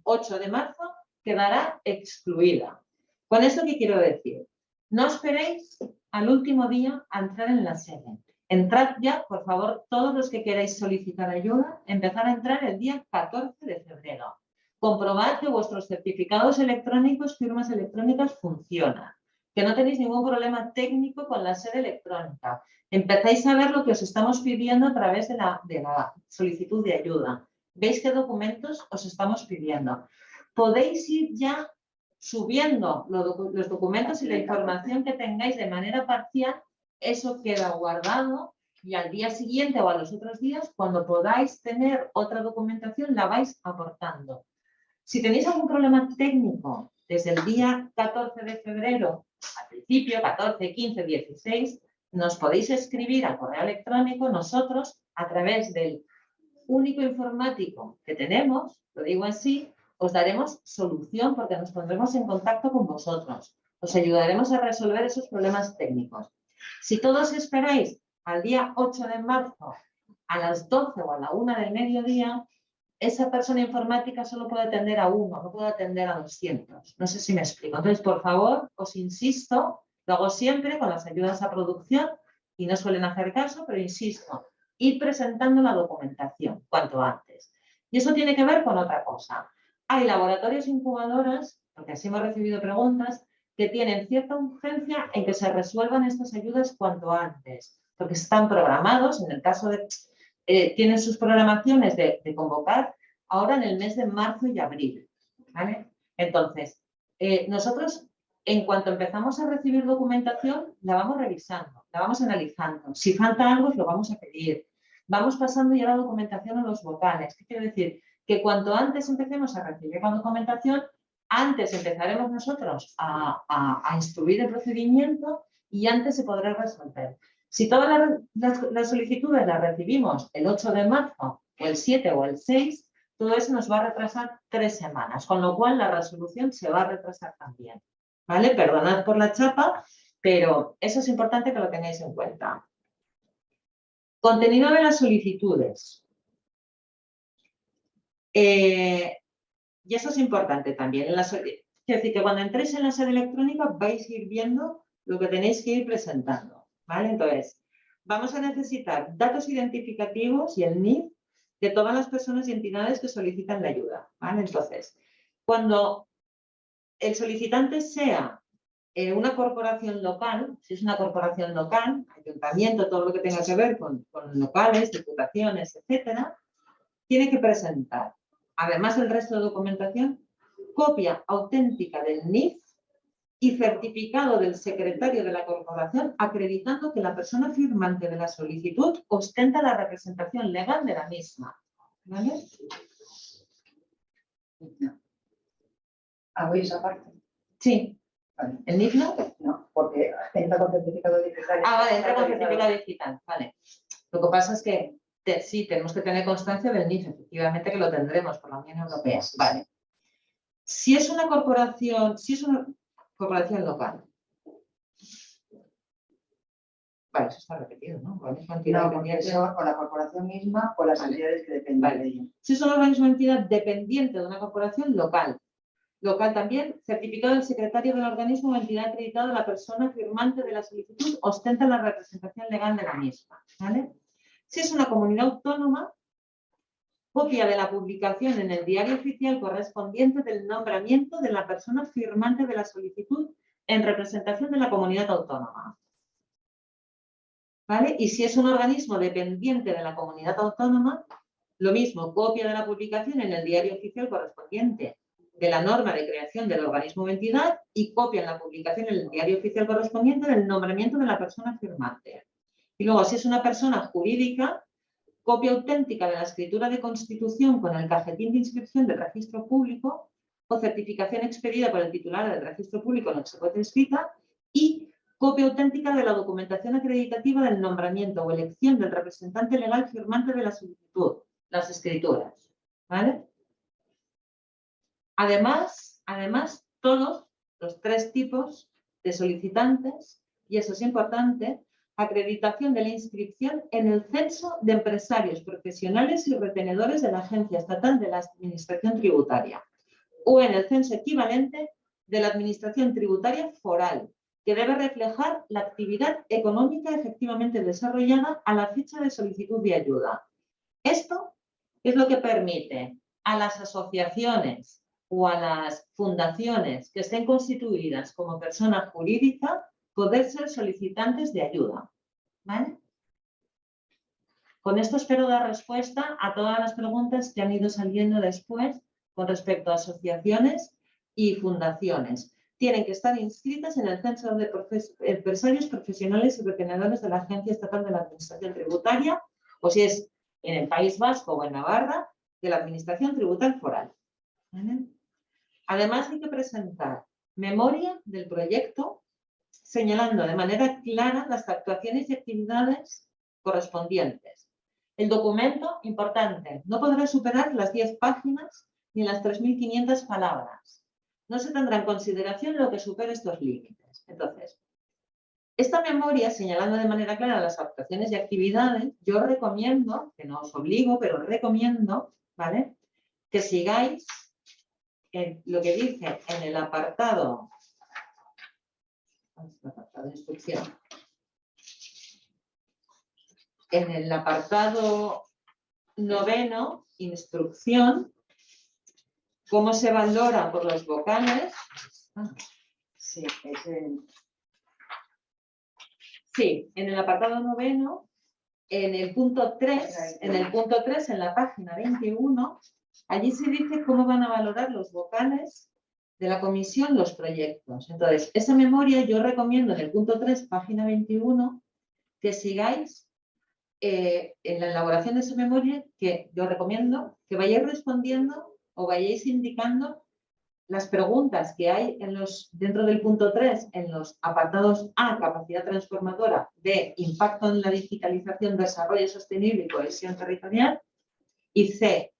8 de marzo, quedará excluida. ¿Con esto qué quiero decir? No esperéis al último día a entrar en la sede. Entrad ya, por favor, todos los que queráis solicitar ayuda, empezar a entrar el día 14 de febrero. Comprobad que vuestros certificados electrónicos, firmas electrónicas funcionan, que no tenéis ningún problema técnico con la sede electrónica. Empezáis a ver lo que os estamos pidiendo a través de la solicitud de ayuda. ¿Veis qué documentos os estamos pidiendo? Podéis ir ya subiendo los documentos y la información que tengáis de manera parcial. Eso queda guardado y al día siguiente o a los otros días, cuando podáis tener otra documentación, la vais aportando. Si tenéis algún problema técnico desde el día 14 de febrero, al principio, 14, 15, 16, nos podéis escribir al correo electrónico. Nosotros, a través del único informático que tenemos, lo digo así, os daremos solución porque nos pondremos en contacto con vosotros. Os ayudaremos a resolver esos problemas técnicos. Si todos esperáis al día 8 de marzo a las 12 o a la 1 del mediodía, esa persona informática solo puede atender a uno, no puede atender a 200. No sé si me explico. Entonces, por favor, os insisto, lo hago siempre con las ayudas a producción y no suelen hacer caso, pero insisto, ir presentando la documentación cuanto antes. Y eso tiene que ver con otra cosa. Hay laboratorios incubadoras, porque así hemos recibido preguntas, que tienen cierta urgencia en que se resuelvan estas ayudas cuanto antes, porque están programados, en el caso de... tienen sus programaciones de convocar ahora en el mes de marzo y abril, ¿vale? Entonces, nosotros, en cuanto empezamos a recibir documentación, la vamos revisando, la vamos analizando. Si falta algo, lo vamos a pedir. Vamos pasando ya la documentación a los vocales. ¿Qué quiere decir? Que cuanto antes empecemos a recibir la documentación, antes empezaremos nosotros a instruir el procedimiento y antes se podrá resolver. Si todas las solicitudes las recibimos el 8 de marzo, o el 7 o el 6, todo eso nos va a retrasar 3 semanas, con lo cual la resolución se va a retrasar también. ¿Vale? Perdonad por la chapa, pero eso es importante que lo tengáis en cuenta. Contenido de las solicitudes. Y eso es importante también. Es decir, que cuando entréis en la sede electrónica vais a ir viendo lo que tenéis que ir presentando. ¿Vale? Entonces, vamos a necesitar datos identificativos y el NIF de todas las personas y entidades que solicitan la ayuda. ¿Vale? Entonces, cuando el solicitante sea una corporación local, si es una corporación local, ayuntamiento, todo lo que tenga que ver con locales, diputaciones, etcétera, tiene que presentar, además del resto de documentación, copia auténtica del NIF y certificado del secretario de la corporación acreditando que la persona firmante de la solicitud ostenta la representación legal de la misma. ¿Vale? No. ¿Hago esa parte? Sí. Vale. ¿El NIF no? No, porque entra con certificado digital. Vale, entra con certificado digital. Vale. Lo que pasa es que sí, tenemos que tener constancia del NIF, efectivamente que lo tendremos por la Unión Europea. Vale. Si es una corporación local. Vale, eso está repetido, ¿no? Con la misma entidad dependiente. O la corporación misma o las entidades que dependen de ella. Si es un organismo o entidad dependiente de una corporación local. Local también, certificado del secretario del organismo o entidad acreditada, la persona firmante de la solicitud ostenta la representación legal de la misma. ¿Vale? Si es una comunidad autónoma, copia de la publicación en el diario oficial correspondiente del nombramiento de la persona firmante de la solicitud en representación de la comunidad autónoma. ¿Vale? Y si es un organismo dependiente de la comunidad autónoma, lo mismo, copia de la publicación en el diario oficial correspondiente de la norma de creación del organismo o entidad y copia en la publicación en el diario oficial correspondiente del nombramiento de la persona firmante. Y luego, si es una persona jurídica, copia auténtica de la escritura de constitución con el cajetín de inscripción del registro público o certificación expedida por el titular del registro público en el que se encuentra escrita y copia auténtica de la documentación acreditativa del nombramiento o elección del representante legal firmante de la solicitud, las escrituras. ¿Vale? Además, todos los tres tipos de solicitantes, y eso es importante, acreditación de la inscripción en el censo de empresarios profesionales y retenedores de la Agencia Estatal de la Administración Tributaria o en el censo equivalente de la Administración Tributaria Foral, que debe reflejar la actividad económica efectivamente desarrollada a la fecha de solicitud de ayuda. Esto es lo que permite a las asociaciones o a las fundaciones que estén constituidas como persona jurídica poder ser solicitantes de ayuda. ¿Vale? Con esto espero dar respuesta a todas las preguntas que han ido saliendo después con respecto a asociaciones y fundaciones. Tienen que estar inscritas en el censo de empresarios profesionales y retenedores de la Agencia Estatal de la Administración Tributaria, o si es en el País Vasco o en Navarra, de la Administración Tributaria Foral. ¿Vale? Además, hay que presentar memoria del proyecto, señalando de manera clara las actuaciones y actividades correspondientes. El documento, importante, no podrá superar las 10 páginas ni las 3.500 palabras. No se tendrá en consideración lo que supere estos límites. Entonces, esta memoria, señalando de manera clara las actuaciones y actividades, yo recomiendo, que no os obligo, pero recomiendo, ¿vale?, que sigáis lo que dice en el apartado de instrucción. En el apartado 9, instrucción, cómo se valora por los vocales. Sí, es el... Sí, en el apartado 9, en el punto 3, en la página 21, allí se dice cómo van a valorar los vocales de la comisión los proyectos. Entonces, esa memoria yo recomiendo en el punto 3, página 21, que sigáis en la elaboración de esa memoria, que yo recomiendo que vayáis respondiendo o vayáis indicando las preguntas que hay dentro del punto 3 en los apartados A, capacidad transformadora, B, impacto en la digitalización, desarrollo sostenible y cohesión territorial, y C,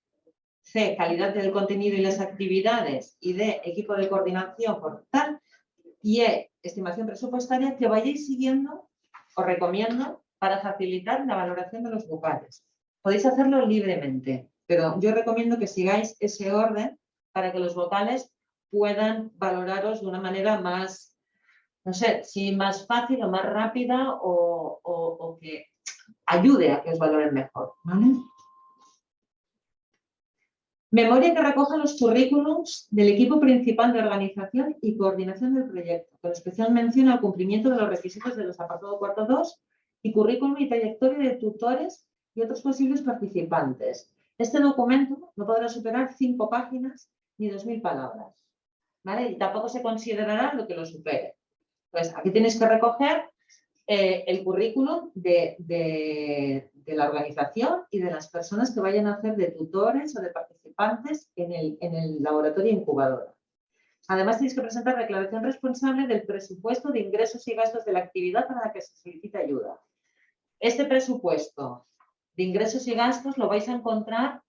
calidad del contenido y las actividades, y D, equipo de coordinación por tal, y E, estimación presupuestaria, que vayáis siguiendo, os recomiendo, para facilitar la valoración de los vocales. Podéis hacerlo libremente, pero yo recomiendo que sigáis ese orden para que los vocales puedan valoraros de una manera más, no sé, si más fácil o más rápida o que ayude a que os valoren mejor. ¿Vale? Memoria que recoge los currículums del equipo principal de organización y coordinación del proyecto, con especial mención al cumplimiento de los requisitos de los apartados 4.2 y currículum y trayectoria de tutores y otros posibles participantes. Este documento no podrá superar 5 páginas ni 2.000 palabras, ¿vale? Y tampoco se considerará lo que lo supere. Pues aquí tienes que recoger el currículum de la organización y de las personas que vayan a hacer de tutores o de participantes en el laboratorio incubadora. Además, tienes que presentar declaración responsable del presupuesto de ingresos y gastos de la actividad para la que se solicita ayuda. Este presupuesto de ingresos y gastos lo vais a encontrar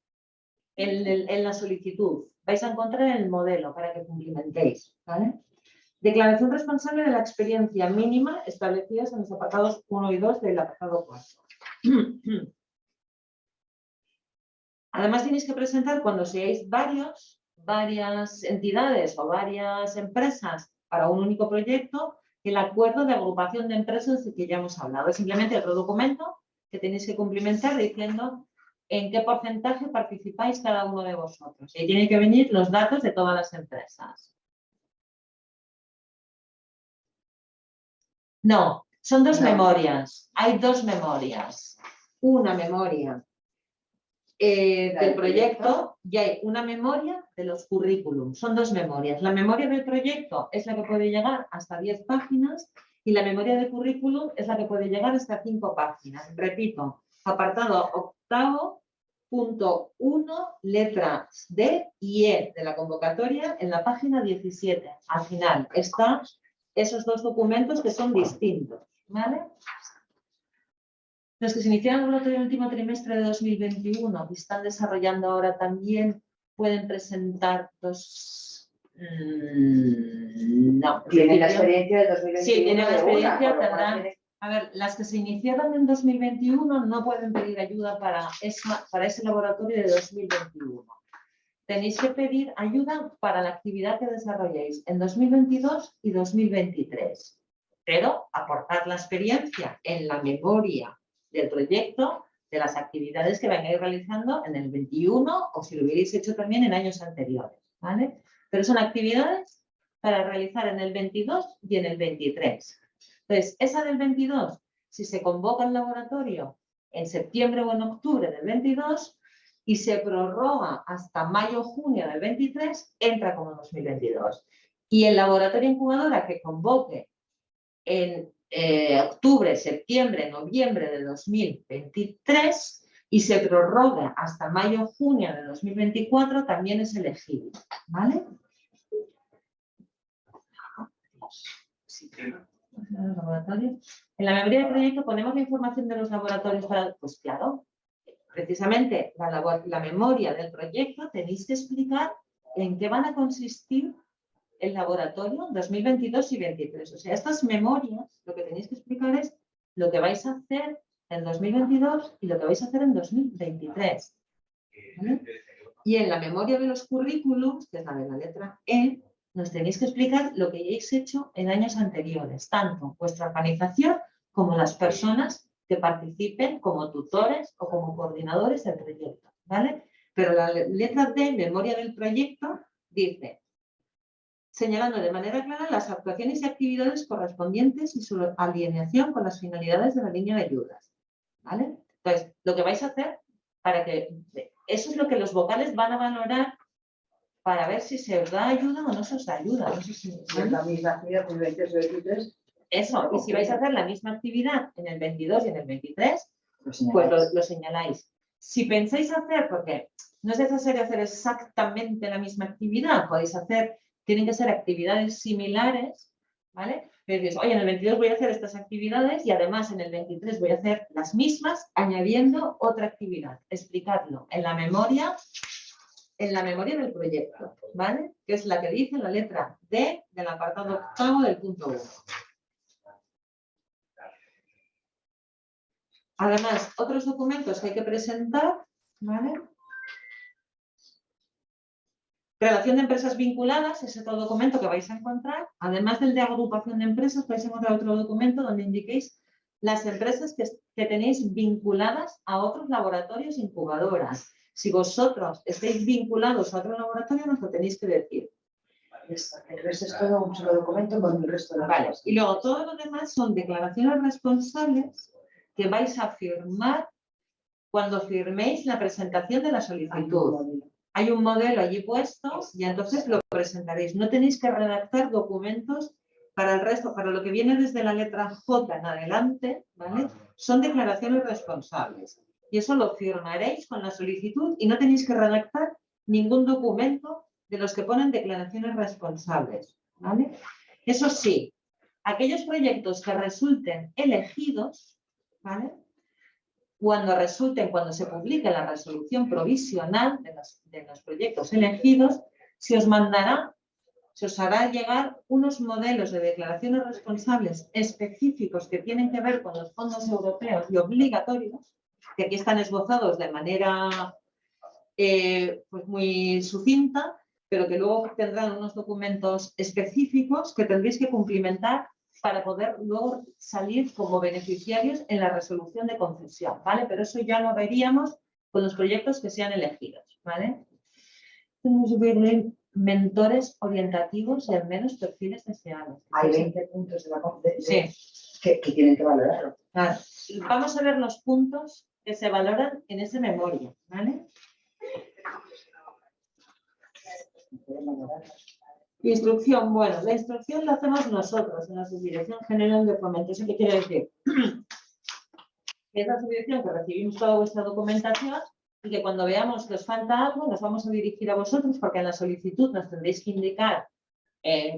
en la solicitud. Vais a encontrar el modelo para que cumplimentéis, ¿vale? Declaración responsable de la experiencia mínima establecidas en los apartados 1 y 2 del apartado 4. Además, tenéis que presentar, cuando seáis varias entidades o varias empresas para un único proyecto, el acuerdo de agrupación de empresas del que ya hemos hablado. Es simplemente otro documento que tenéis que cumplimentar diciendo en qué porcentaje participáis cada uno de vosotros. Y tienen que venir los datos de todas las empresas. No, son dos memorias. Hay dos memorias. Una memoria del proyecto y hay una memoria de los currículums. Son dos memorias. La memoria del proyecto es la que puede llegar hasta 10 páginas y la memoria del currículum es la que puede llegar hasta 5 páginas. Repito, apartado 8º, punto 1, letras D y E de la convocatoria en la página 17. Al final están esos dos documentos que son distintos, ¿vale? Los que se iniciaron en el último trimestre de 2021 y están desarrollando ahora también pueden presentar dos... no. Tienen la experiencia de 2021. Sí, tienen la experiencia, tendrán... A ver, las que se iniciaron en 2021 no pueden pedir ayuda para ese laboratorio de 2021. Tenéis que pedir ayuda para la actividad que desarrolléis en 2022 y 2023. Pero aportar la experiencia en la memoria del proyecto, de las actividades que vengáis realizando en el 21 o si lo hubierais hecho también en años anteriores, ¿vale? Pero son actividades para realizar en el 22 y en el 23. Entonces, esa del 22, si se convoca el laboratorio en septiembre o en octubre del 22 y se prorroga hasta mayo o junio del 23, entra como 2022. Y el laboratorio incubadora que convoque en octubre, septiembre, noviembre de 2023 y se prorroga hasta mayo o junio de 2024 también es elegible, ¿vale? En la memoria del proyecto ponemos la información de los laboratorios para... Pues claro, precisamente la memoria del proyecto tenéis que explicar en qué van a consistir el laboratorio 2022 y 2023. O sea, estas memorias, lo que tenéis que explicar es lo que vais a hacer en 2022 y lo que vais a hacer en 2023. ¿Vale? Y en la memoria de los currículums, que es la de la letra E, nos tenéis que explicar lo que hayáis hecho en años anteriores, tanto vuestra organización como las personas que participen como tutores o como coordinadores del proyecto, ¿vale? Pero la letra D, memoria del proyecto, dice, señalando de manera clara las actuaciones y actividades correspondientes y su alineación con las finalidades de la línea de ayudas, ¿vale? Entonces, lo que vais a hacer para que... Eso es lo que los vocales van a valorar para ver si se os da ayuda o no se os da ayuda. No sé si es la misma actividad en el 22 y el 23. Eso, y si vais a hacer la misma actividad en el 22 y en el 23, pues lo señaláis. Si pensáis hacer, porque no es necesario hacer exactamente la misma actividad, podéis hacer, tienen que ser actividades similares, ¿vale? Pero dices, oye, en el 22 voy a hacer estas actividades y además en el 23 voy a hacer las mismas, añadiendo otra actividad. Explicadlo en la memoria del proyecto, ¿vale? Que es la que dice la letra D del apartado 8º del punto 1. Además, otros documentos que hay que presentar, ¿vale? Relación de empresas vinculadas, es otro documento que vais a encontrar. Además del de agrupación de empresas, vais a encontrar otro documento donde indiquéis las empresas que tenéis vinculadas a otros laboratorios incubadoras. Si vosotros estáis vinculados a otro laboratorio, nos lo tenéis que decir. El resto es todo un solo documento con el resto de las Vale. cosas. Y luego todo lo demás son declaraciones responsables que vais a firmar cuando firméis la presentación de la solicitud. Hay un modelo allí puesto y entonces lo presentaréis. No tenéis que redactar documentos para el resto, para lo que viene desde la letra J en adelante, ¿vale? Son declaraciones responsables. Y eso lo firmaréis con la solicitud y no tenéis que redactar ningún documento de los que ponen declaraciones responsables, ¿vale? Eso sí, aquellos proyectos que resulten elegidos, ¿vale? Cuando se publique la resolución provisional de los proyectos elegidos, se os hará llegar unos modelos de declaraciones responsables específicos que tienen que ver con los fondos europeos y obligatorios, que aquí están esbozados de manera pues muy sucinta, pero que luego tendrán unos documentos específicos que tendréis que cumplimentar para poder luego salir como beneficiarios en la resolución de concesión, ¿vale? Pero eso ya lo veríamos con los proyectos que sean elegidos, ¿vale? Tenemos mentores orientativos y al menos perfiles deseados. Hay 20 puntos de la Sí. que tienen que valorarlo. Claro. Vamos a ver los puntos que se valoran en esa memoria, ¿vale? Instrucción, bueno, la instrucción la hacemos nosotros en la Subdirección General de Fomento. ¿Eso qué quiere decir? Que es la subdirección que recibimos toda vuestra documentación y que cuando veamos que os falta algo nos vamos a dirigir a vosotros porque en la solicitud nos tendréis que indicar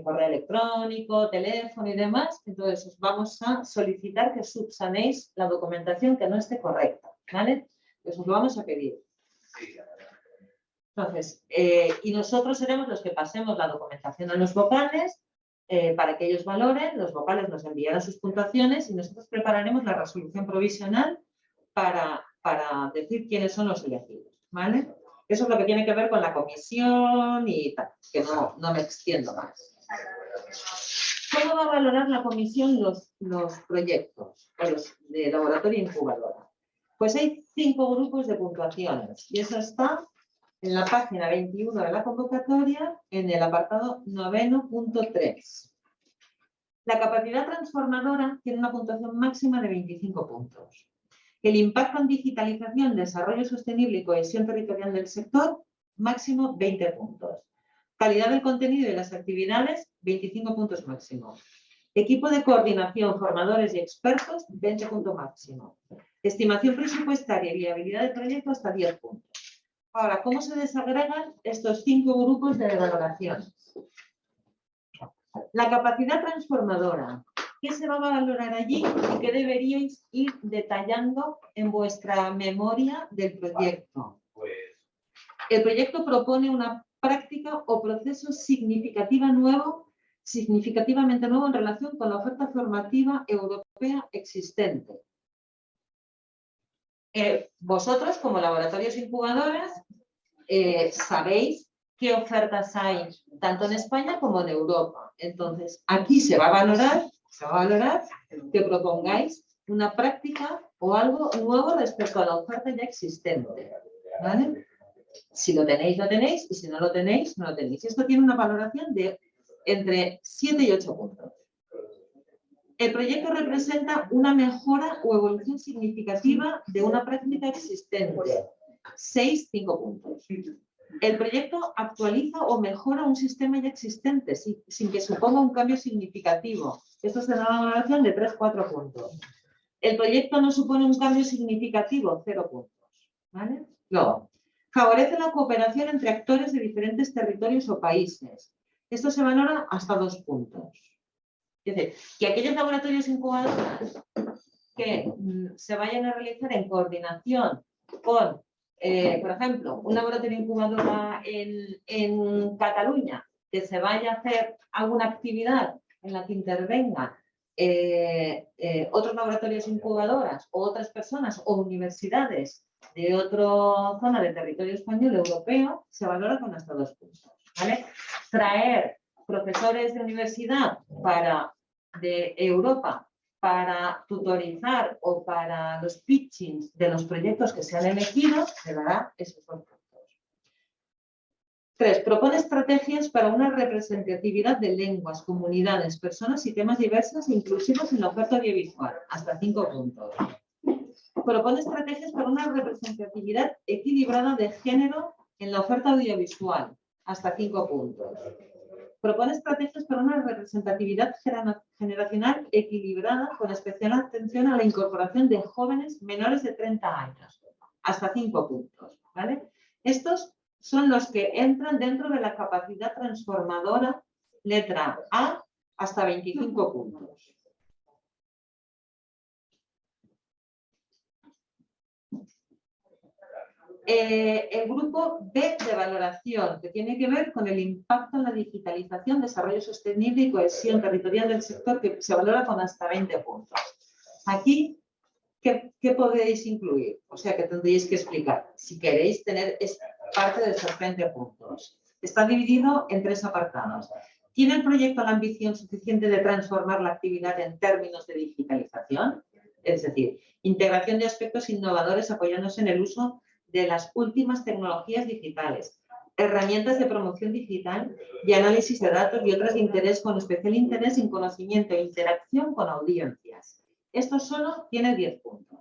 correo electrónico, teléfono y demás. Entonces os vamos a solicitar que subsanéis la documentación que no esté correcta, ¿vale? Pues os lo vamos a pedir. Entonces, y nosotros seremos los que pasemos la documentación a los vocales para que ellos valoren, los vocales nos enviarán sus puntuaciones y nosotros prepararemos la resolución provisional para decir quiénes son los elegidos, ¿vale? Eso es lo que tiene que ver con la comisión y tal, que no me extiendo más. ¿Cómo va a valorar la comisión los proyectos los de laboratorio incubadora? Pues hay 5 grupos de puntuaciones y eso está en la página 21 de la convocatoria, en el apartado 9.3. La capacidad transformadora tiene una puntuación máxima de 25 puntos. El impacto en digitalización, desarrollo sostenible y cohesión territorial del sector, máximo 20 puntos. Calidad del contenido y las actividades, 25 puntos máximo. Equipo de coordinación, formadores y expertos, 20 puntos máximo. Estimación presupuestaria y viabilidad del proyecto, hasta 10 puntos. Ahora, ¿cómo se desagregan estos 5 grupos de valoración? La capacidad transformadora. ¿Qué se va a valorar allí y qué deberíais ir detallando en vuestra memoria del proyecto? El proyecto propone una práctica o proceso significativamente nuevo en relación con la oferta formativa europea existente. Vosotros, como laboratorios incubadores, sabéis qué ofertas hay tanto en España como en Europa. Entonces, aquí se va a valorar que propongáis una práctica o algo nuevo respecto a la oferta ya existente, ¿vale? Si lo tenéis, lo tenéis, y si no lo tenéis, no lo tenéis. Y esto tiene una valoración de entre 7 y 8 puntos. El proyecto representa una mejora o evolución significativa de una práctica existente. 5 puntos. El proyecto actualiza o mejora un sistema ya existente sin que suponga un cambio significativo. Esto se da una valoración de 3-4 puntos. El proyecto no supone un cambio significativo, 0 puntos. ¿Vale? Luego, favorece la cooperación entre actores de diferentes territorios o países. Esto se valora hasta 2 puntos. Es decir, que aquellos laboratorios incubadores que se vayan a realizar en coordinación con, por ejemplo, un laboratorio incubadora en Cataluña, que se vaya a hacer alguna actividad en la que intervenga otros laboratorios incubadoras o otras personas o universidades de otra zona del territorio español europeo, se valora con hasta 2 puntos. ¿Vale? Traer profesores de universidad de Europa para tutorizar o para los pitchings de los proyectos que sean elegidos, se dará esos 2 puntos. 3. Propone estrategias para una representatividad de lenguas, comunidades, personas y temas diversos e inclusivos en la oferta audiovisual, hasta 5 puntos. Propone estrategias para una representatividad equilibrada de género en la oferta audiovisual, hasta 5 puntos. Propone estrategias para una representatividad generacional equilibrada con especial atención a la incorporación de jóvenes menores de 30 años, hasta 5 puntos. ¿Vale? Estos son los que entran dentro de la capacidad transformadora, letra A, hasta 25 puntos. El grupo B de valoración, que tiene que ver con el impacto en la digitalización, desarrollo sostenible y cohesión territorial del sector, que se valora con hasta 20 puntos. Aquí, ¿qué podéis incluir? O sea, que tendréis que explicar. Si queréis tener parte de esos 20 puntos. Está dividido en 3 apartados. ¿Tiene el proyecto la ambición suficiente de transformar la actividad en términos de digitalización? Es decir, integración de aspectos innovadores apoyándose en el uso de las últimas tecnologías digitales, herramientas de promoción digital y análisis de datos y otras de interés, con especial interés en conocimiento e interacción con audiencias. Esto solo tiene 10 puntos.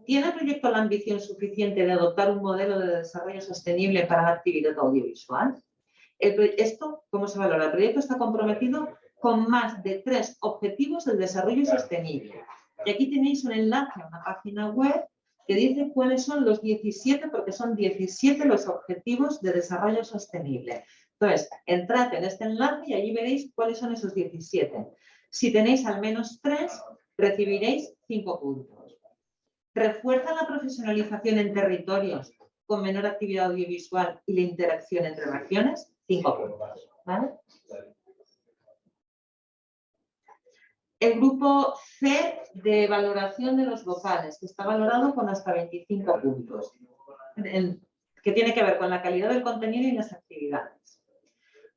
¿Tiene el proyecto la ambición suficiente de adoptar un modelo de desarrollo sostenible para la actividad audiovisual? ¿Esto cómo se valora? El proyecto está comprometido con más de 3 objetivos del desarrollo sostenible. Y aquí tenéis un enlace a una página web que dice cuáles son los 17, porque son 17 los objetivos de desarrollo sostenible. Entonces, entrad en este enlace y allí veréis cuáles son esos 17. Si tenéis al menos 3, recibiréis 5 puntos. Refuerza la profesionalización en territorios con menor actividad audiovisual y la interacción entre regiones, 5 puntos. ¿Vale? El grupo C de valoración de los vocales, que está valorado con hasta 25 puntos, que tiene que ver con la calidad del contenido y las actividades.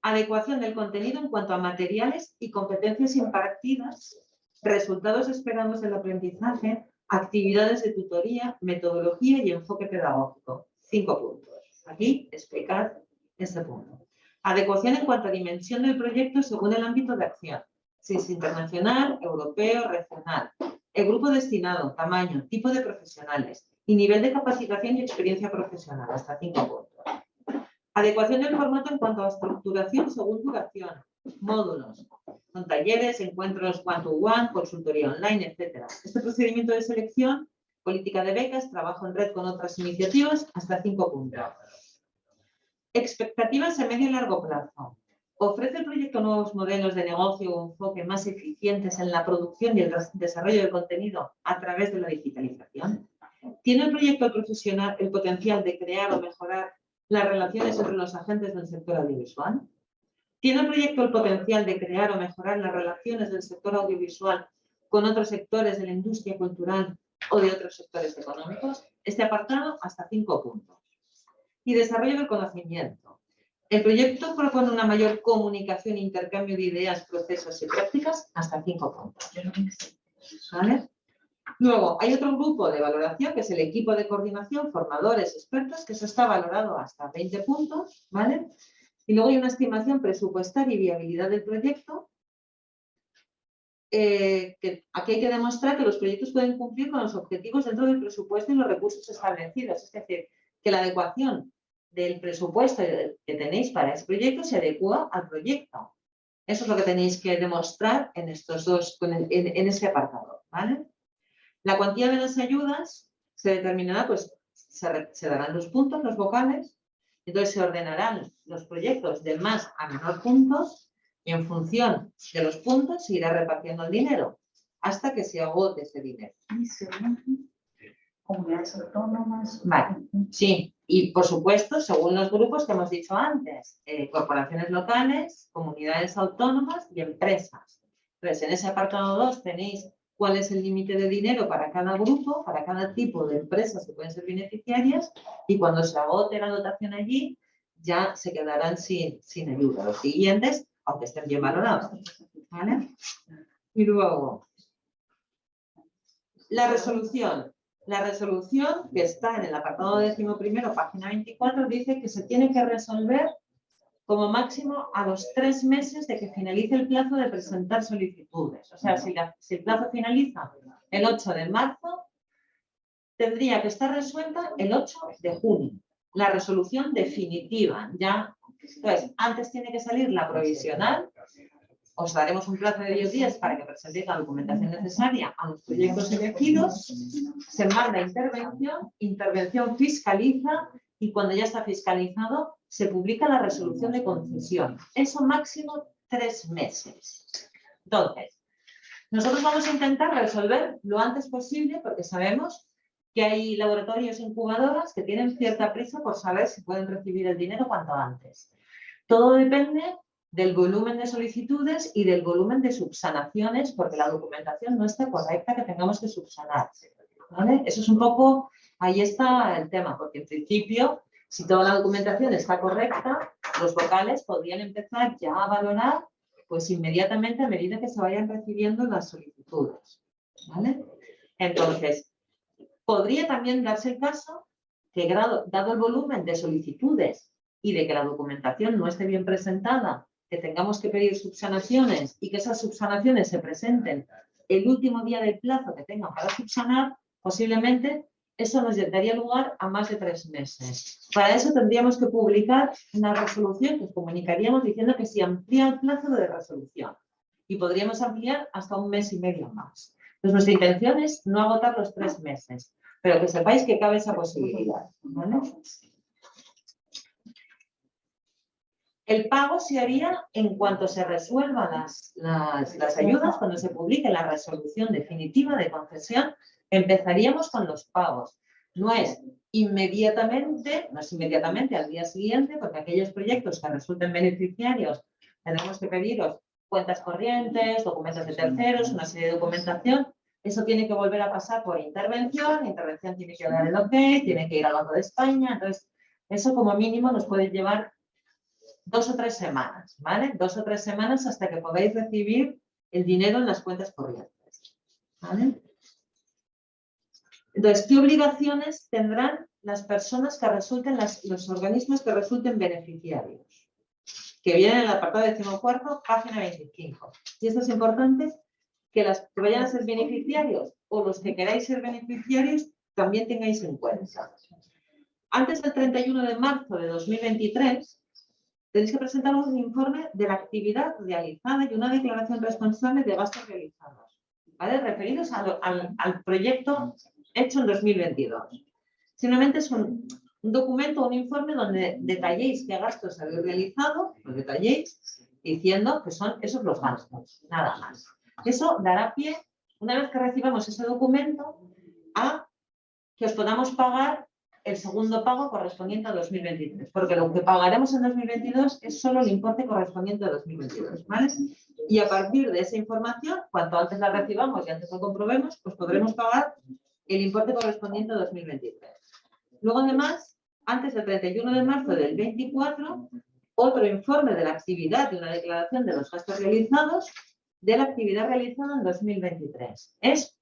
Adecuación del contenido en cuanto a materiales y competencias impartidas, resultados esperados del aprendizaje, actividades de tutoría, metodología y enfoque pedagógico. 5 puntos. Aquí explicar este punto. Adecuación en cuanto a dimensión del proyecto según el ámbito de acción. Si es internacional, europeo, regional. El grupo destinado, tamaño, tipo de profesionales y nivel de capacitación y experiencia profesional, hasta 5 puntos. Adecuación del formato en cuanto a estructuración según duración, módulos, con talleres, encuentros one-to-one, consultoría online, etc. Este procedimiento de selección, política de becas, trabajo en red con otras iniciativas, hasta 5 puntos. Expectativas a medio y largo plazo. ¿Ofrece el proyecto nuevos modelos de negocio o enfoque más eficientes en la producción y el desarrollo de contenido a través de la digitalización? ¿Tiene el proyecto profesional el potencial de crear o mejorar las relaciones entre los agentes del sector audiovisual? ¿Tiene el proyecto el potencial de crear o mejorar las relaciones del sector audiovisual con otros sectores de la industria cultural o de otros sectores económicos? Este apartado, hasta 5 puntos. Y desarrollo del conocimiento. El proyecto propone una mayor comunicación e intercambio de ideas, procesos y prácticas, hasta 5 puntos. ¿Vale? Luego, hay otro grupo de valoración, que es el equipo de coordinación, formadores, expertos, que eso está valorado hasta 20 puntos, ¿vale? Y luego hay una estimación presupuestaria y viabilidad del proyecto, que aquí hay que demostrar que los proyectos pueden cumplir con los objetivos dentro del presupuesto y los recursos establecidos. Es decir, que la adecuación del presupuesto que tenéis para ese proyecto se adecua al proyecto. Eso es lo que tenéis que demostrar en estos dos, en este apartado, ¿vale? La cuantía de las ayudas se determinará, pues se darán los puntos, los vocales, entonces se ordenarán los proyectos de más a menor puntos y en función de los puntos se irá repartiendo el dinero hasta que se agote ese dinero. Y según comunidades autónomas. Vale, sí. Y, por supuesto, según los grupos que hemos dicho antes, corporaciones locales, comunidades autónomas y empresas. Entonces, en ese apartado 2 tenéis cuál es el límite de dinero para cada grupo, para cada tipo de empresas que pueden ser beneficiarias, y cuando se agote la dotación allí, ya se quedarán sin ayuda. Los siguientes, aunque estén bien valorados. ¿Vale? Y luego, La resolución. La resolución que está en el apartado 11º, página 24, dice que se tiene que resolver como máximo a los 3 meses de que finalice el plazo de presentar solicitudes. O sea, si el plazo finaliza el 8 de marzo, tendría que estar resuelta el 8 de junio. La resolución definitiva. Ya, entonces, antes tiene que salir la provisional. Os daremos un plazo de 10 días para que presentéis la documentación necesaria a los proyectos elegidos. Se manda intervención fiscaliza y cuando ya está fiscalizado se publica la resolución de concesión. Eso máximo 3 meses. Entonces, nosotros vamos a intentar resolver lo antes posible porque sabemos que hay laboratorios incubadoras que tienen cierta prisa por saber si pueden recibir el dinero cuanto antes. Todo depende del volumen de solicitudes y del volumen de subsanaciones, porque la documentación no está correcta que tengamos que subsanar, ¿vale? Eso es un poco, ahí está el tema, porque en principio, si toda la documentación está correcta, los vocales podrían empezar ya a valorar, pues inmediatamente a medida que se vayan recibiendo las solicitudes, ¿vale? Entonces, podría también darse el caso que, dado el volumen de solicitudes y de que la documentación no esté bien presentada, que tengamos que pedir subsanaciones y que esas subsanaciones se presenten el último día del plazo que tengan para subsanar, posiblemente eso nos daría lugar a más de 3 meses. Para eso tendríamos que publicar una resolución que os comunicaríamos diciendo que se amplía el plazo de resolución y podríamos ampliar hasta 1 mes y medio más. Entonces, nuestra intención es no agotar los 3 meses, pero que sepáis que cabe esa posibilidad, ¿vale? El pago se haría en cuanto se resuelvan las ayudas, cuando se publique la resolución definitiva de concesión, empezaríamos con los pagos. No es inmediatamente al día siguiente, porque aquellos proyectos que resulten beneficiarios tenemos que pediros cuentas corrientes, documentos de terceros, una serie de documentación. Eso tiene que volver a pasar por intervención, intervención tiene que dar el ok, tiene que ir al Banco de España. Entonces, eso como mínimo nos puede llevar 2 o 3 semanas, ¿vale? 2 o 3 semanas hasta que podáis recibir el dinero en las cuentas corrientes, ¿vale? Entonces, ¿qué obligaciones tendrán las personas que resulten, los organismos que resulten beneficiarios? Que vienen en el apartado 14º, página 25. Y esto es importante, que las que vayan a ser beneficiarios o los que queráis ser beneficiarios también tengáis en cuenta. Antes del 31 de marzo de 2023, tenéis que presentar un informe de la actividad realizada y una declaración responsable de gastos realizados, ¿vale? Referidos al proyecto hecho en 2022. Simplemente es un documento, un informe donde detalléis qué gastos habéis realizado, lo detalléis diciendo que son esos los gastos, nada más. Eso dará pie, una vez que recibamos ese documento, a que os podamos pagar el segundo pago correspondiente a 2023, porque lo que pagaremos en 2022 es solo el importe correspondiente a 2022, ¿vale? Y a partir de esa información, cuanto antes la recibamos y antes lo comprobemos, pues podremos pagar el importe correspondiente a 2023. Luego, además, antes del 31 de marzo del 24, otro informe de la actividad y una declaración de los gastos realizados de la actividad realizada en 2023. Es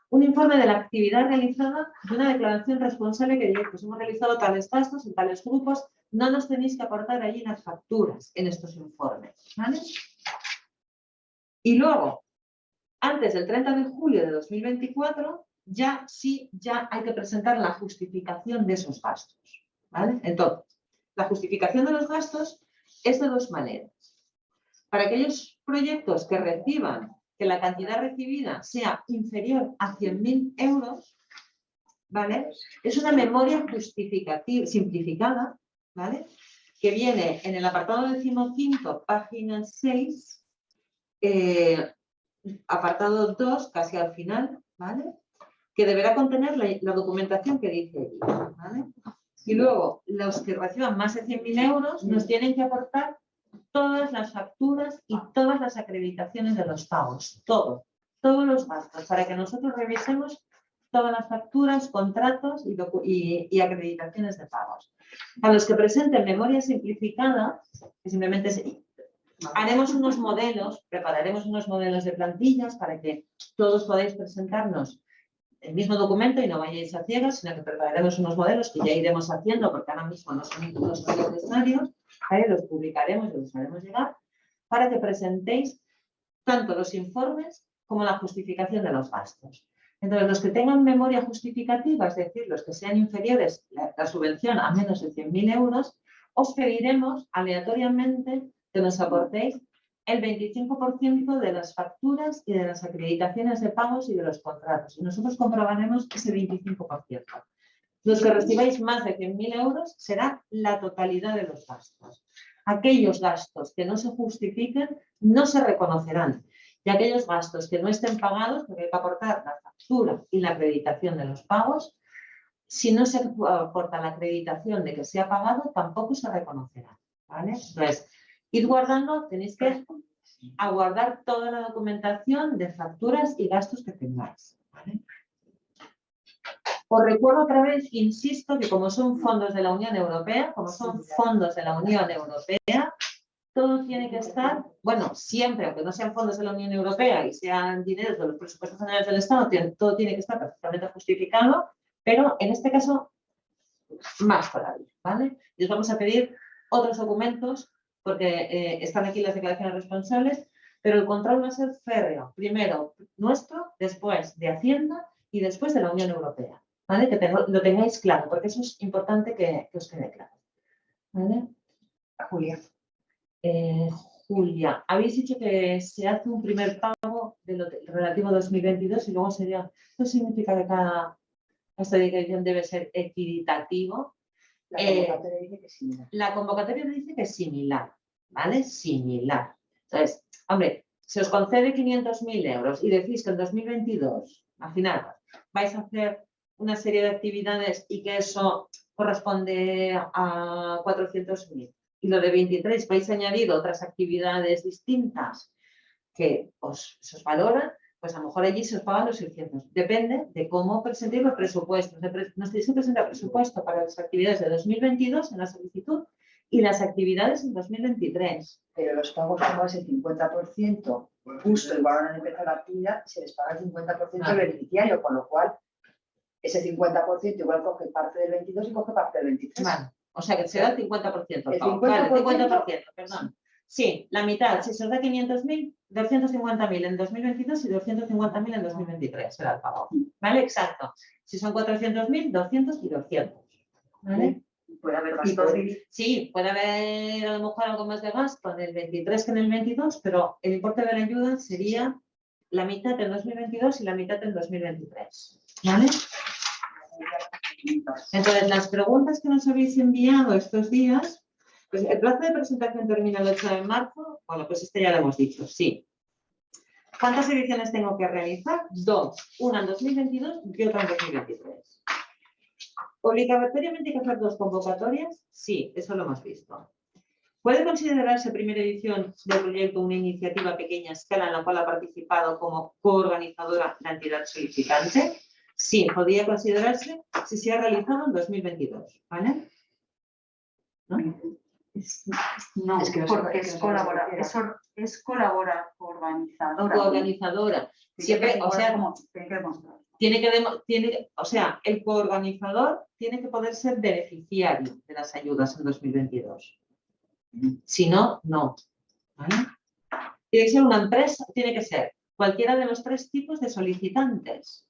un informe de la actividad realizada y una declaración responsable que dice, pues hemos realizado tales gastos en tales grupos, no nos tenéis que aportar allí las facturas en estos informes, ¿vale? Y luego, antes del 30 de julio de 2024, ya hay que presentar la justificación de esos gastos, ¿vale? Entonces, la justificación de los gastos es de 2 maneras. Para aquellos proyectos que reciban, que la cantidad recibida sea inferior a 100.000 euros, ¿vale? Es una memoria justificativa, simplificada, ¿vale? Que viene en el apartado 15º, página 6, apartado 2, casi al final, ¿vale? Que deberá contener la documentación que dice allí, ¿vale? Y luego, los que reciban más de 100.000 euros nos tienen que aportar todas las facturas y todas las acreditaciones de los pagos, todos los gastos, para que nosotros revisemos todas las facturas, contratos y acreditaciones de pagos. A los que presenten memoria simplificada, que simplemente haremos unos modelos, prepararemos unos modelos de plantillas para que todos podáis presentarnos el mismo documento y no vayáis a ciegas, sino que prepararemos unos modelos que ya iremos haciendo, porque ahora mismo no son necesarios, ¿vale? Los publicaremos y los haremos llegar, para que presentéis tanto los informes como la justificación de los gastos. Entonces, los que tengan memoria justificativa, es decir, los que sean inferiores la subvención a menos de 100.000 euros, os pediremos aleatoriamente que nos aportéis el 25% de las facturas y de las acreditaciones de pagos y de los contratos. Y nosotros comprobaremos ese 25%. Los que recibáis más de 100.000 euros será la totalidad de los gastos. Aquellos gastos que no se justifiquen no se reconocerán. Y aquellos gastos que no estén pagados, porque hay que aportar la factura y la acreditación de los pagos, si no se aporta la acreditación de que se ha pagado, tampoco se reconocerá, ¿vale? Entonces, id guardando, tenéis que aguardar toda la documentación de facturas y gastos que tengáis, ¿vale? Os recuerdo otra vez, insisto, que como son fondos de la Unión Europea, todo tiene que estar, bueno, siempre, aunque no sean fondos de la Unión Europea y sean dineros de los presupuestos generales del Estado, todo tiene que estar perfectamente justificado, pero en este caso, más todavía, ¿vale? Y os vamos a pedir otros documentos, porque están aquí las declaraciones responsables, pero el control va a ser férreo. Primero nuestro, después de Hacienda y después de la Unión Europea, ¿vale? Que lo tengáis claro, porque eso es importante que os quede claro, ¿vale? Julia. Julia, habéis dicho que se hace un primer pago de lo relativo a 2022 y luego sería, ¿esto significa que esta declaración debe ser equitativo? La convocatoria dice que es similar. La convocatoria dice que es similar, ¿vale? Similar. Entonces, hombre, se os concede 500.000 euros y decís que en 2022, al final, vais a hacer una serie de actividades y que eso corresponde a 400.000. Y lo de 23 vais a añadir otras actividades distintas que se os valoran, pues a lo mejor allí se os pagan los 600. Depende de cómo presentéis los presupuestos. Nos tenéis que presentar presupuesto para las actividades de 2022 en la solicitud y las actividades en 2023. Pero los pagos como ese 50%, justo igual van a empezar la actividad, se les paga el 50% al beneficiario, con lo cual ese 50% igual coge parte del 22 y coge parte del 23. Vale. O sea que será el 50%. El 50%, vale, 50%, perdón. Sí, la mitad. Si se os da 500.000, 250.000 en 2022 y 250.000 en 2023 será el pago. ¿Vale? Exacto. Si son 400.000, 200 y 200. ¿Vale? Puede haber gasto. Sí, puede haber a lo mejor algo más de gasto en el 23 que en el 22, pero el importe de la ayuda sería la mitad en 2022 y la mitad en 2023. ¿Vale? Entonces, las preguntas que nos habéis enviado estos días, pues el plazo de presentación termina el 8 de marzo. Bueno, pues ya lo hemos dicho, sí. ¿Cuántas ediciones tengo que realizar? 2. Una en 2022 y otra en 2023. ¿Obligatoriamente hay que hacer 2 convocatorias? Sí, eso lo hemos visto. ¿Puede considerarse primera edición del proyecto una iniciativa a pequeña escala en la cual ha participado como coorganizadora la entidad solicitante? Sí, podría considerarse si se ha realizado en 2022, ¿vale? ¿No? No, Es que no porque sé, es colaboradora. Es organizadora. Coorganizadora. Siempre, o sea, tiene que demostrar. o sea, el coorganizador tiene que poder ser beneficiario de las ayudas en 2022. Si no, no. ¿Vale? Tiene que ser una empresa, tiene que ser cualquiera de los 3 tipos de solicitantes.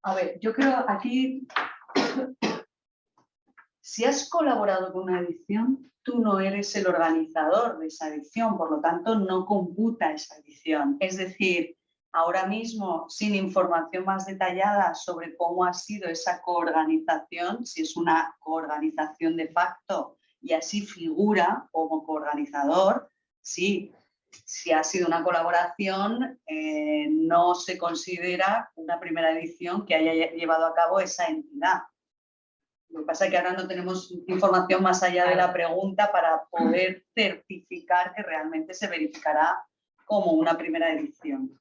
A ver, yo creo aquí, si has colaborado con una edición, tú no eres el organizador de esa edición, por lo tanto no computa esa edición. Es decir, ahora mismo, sin información más detallada sobre cómo ha sido esa coorganización, si es una coorganización de facto y así figura como coorganizador, sí. Si ha sido una colaboración, no se considera una primera edición que haya llevado a cabo esa entidad. Lo que pasa es que ahora no tenemos información más allá de la pregunta para poder certificar que realmente se verificará como una primera edición.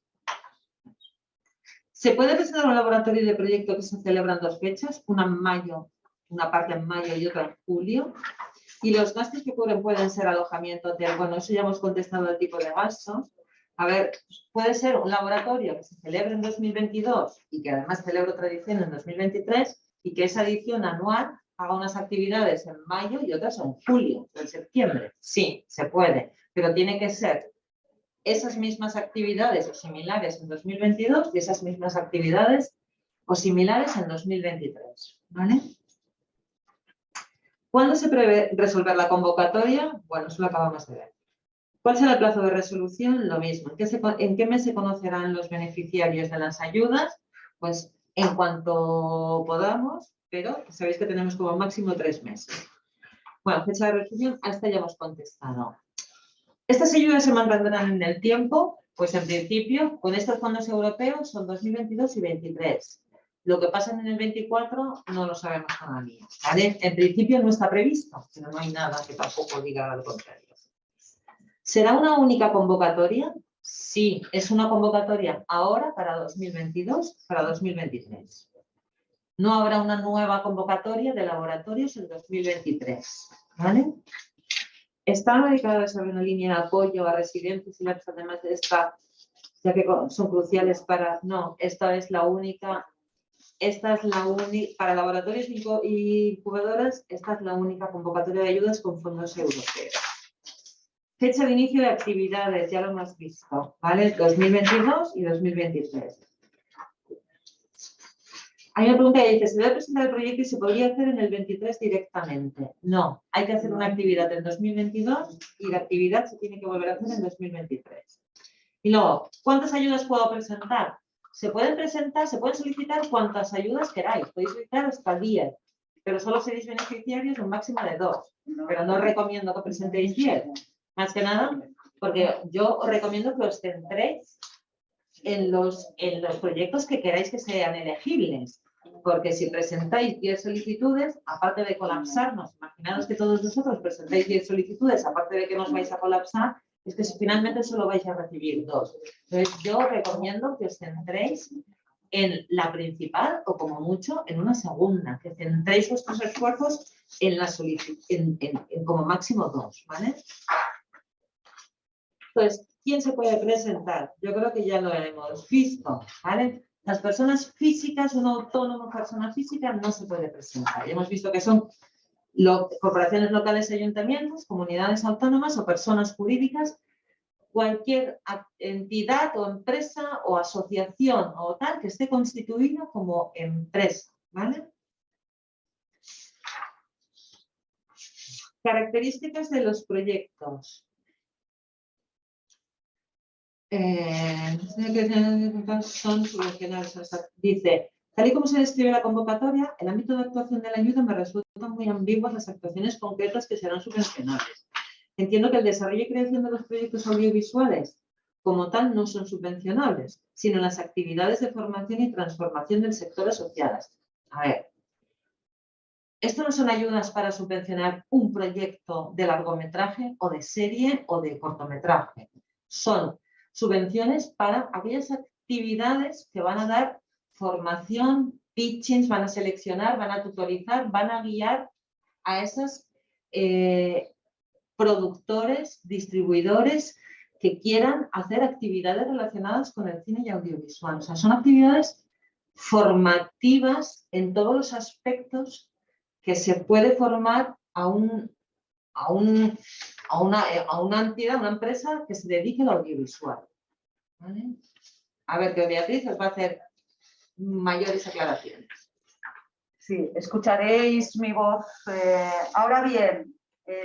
¿Se puede presentar un laboratorio de proyecto que se celebra en 2 fechas? Una en mayo, una parte en mayo y otra en julio. Y los gastos que cubren pueden ser alojamiento, hotel. Bueno, eso ya hemos contestado el tipo de gastos. A ver, puede ser un laboratorio que se celebre en 2022 y que además celebre otra edición en 2023 y que esa edición anual haga unas actividades en mayo y otras en julio o en septiembre. Sí, se puede, pero tiene que ser esas mismas actividades o similares en 2022 y esas mismas actividades o similares en 2023. ¿Vale? ¿Cuándo se prevé resolver la convocatoria? Bueno, eso lo acabamos de ver. ¿Cuál será el plazo de resolución? Lo mismo. ¿En qué mes se conocerán los beneficiarios de las ayudas? Pues en cuanto podamos, pero sabéis que tenemos como máximo 3 meses. Bueno, fecha de resolución, a esta ya hemos contestado. ¿Estas ayudas se mantendrán en el tiempo? Pues en principio, con estos fondos europeos son 2022 y 2023. Lo que pasa en el 24 no lo sabemos todavía. ¿Vale? En principio no está previsto, pero no hay nada que tampoco diga al contrario. ¿Será una única convocatoria? Sí, es una convocatoria ahora para 2022, para 2023. No habrá una nueva convocatoria de laboratorios en 2023. ¿Vale? ¿Está dedicada a desarrollar una línea de apoyo a residentes y labs, además de esta, ya que son cruciales para... No, esta es la única... para laboratorios y incubadoras, esta es la única convocatoria de ayudas con fondos europeos. Fecha de inicio de actividades, ya lo hemos visto, ¿vale? 2022 y 2023. Hay una pregunta que dice, ¿se debe presentar el proyecto y se podría hacer en el 23 directamente? No, hay que hacer una actividad en 2022 y la actividad se tiene que volver a hacer en 2023. Y luego, ¿cuántas ayudas puedo presentar? Se pueden presentar, se pueden solicitar cuantas ayudas queráis. Podéis solicitar hasta 10, pero solo seréis beneficiarios un máximo de 2. Pero no os recomiendo que presentéis 10. Más que nada, porque yo os recomiendo que os centréis en los proyectos que queráis que sean elegibles. Porque si presentáis 10 solicitudes, aparte de colapsarnos, imaginaos que todos vosotros presentáis 10 solicitudes, aparte de que nos vais a colapsar, es que finalmente solo vais a recibir 2. Entonces, yo os recomiendo que os centréis en la principal o como mucho en una segunda, que centréis vuestros esfuerzos en la en como máximo 2, ¿vale? Entonces, ¿quién se puede presentar? Yo creo que ya lo hemos visto, ¿vale? Las personas físicas, un autónomo, persona física, no se puede presentar. Ya hemos visto que son corporaciones locales, ayuntamientos, comunidades autónomas o personas jurídicas, cualquier entidad o empresa o asociación o tal que esté constituida como empresa, ¿vale? Características de los proyectos. Son subvencionables. Dice, tal y como se describe la convocatoria, el ámbito de actuación de la ayuda me resultan muy ambiguas las actuaciones concretas que serán subvencionables. Entiendo que el desarrollo y creación de los proyectos audiovisuales como tal no son subvencionables, sino las actividades de formación y transformación del sector asociadas. A ver, esto no son ayudas para subvencionar un proyecto de largometraje o de serie o de cortometraje. Son subvenciones para aquellas actividades que van a dar formación, pitchings, van a seleccionar, van a tutorizar, van a guiar a esos productores, distribuidores que quieran hacer actividades relacionadas con el cine y audiovisual. O sea, son actividades formativas en todos los aspectos que se puede formar a una entidad, una empresa que se dedique al audiovisual. ¿Vale? A ver, que Beatriz os va a hacer mayores aclaraciones. Sí, escucharéis mi voz. Ahora bien,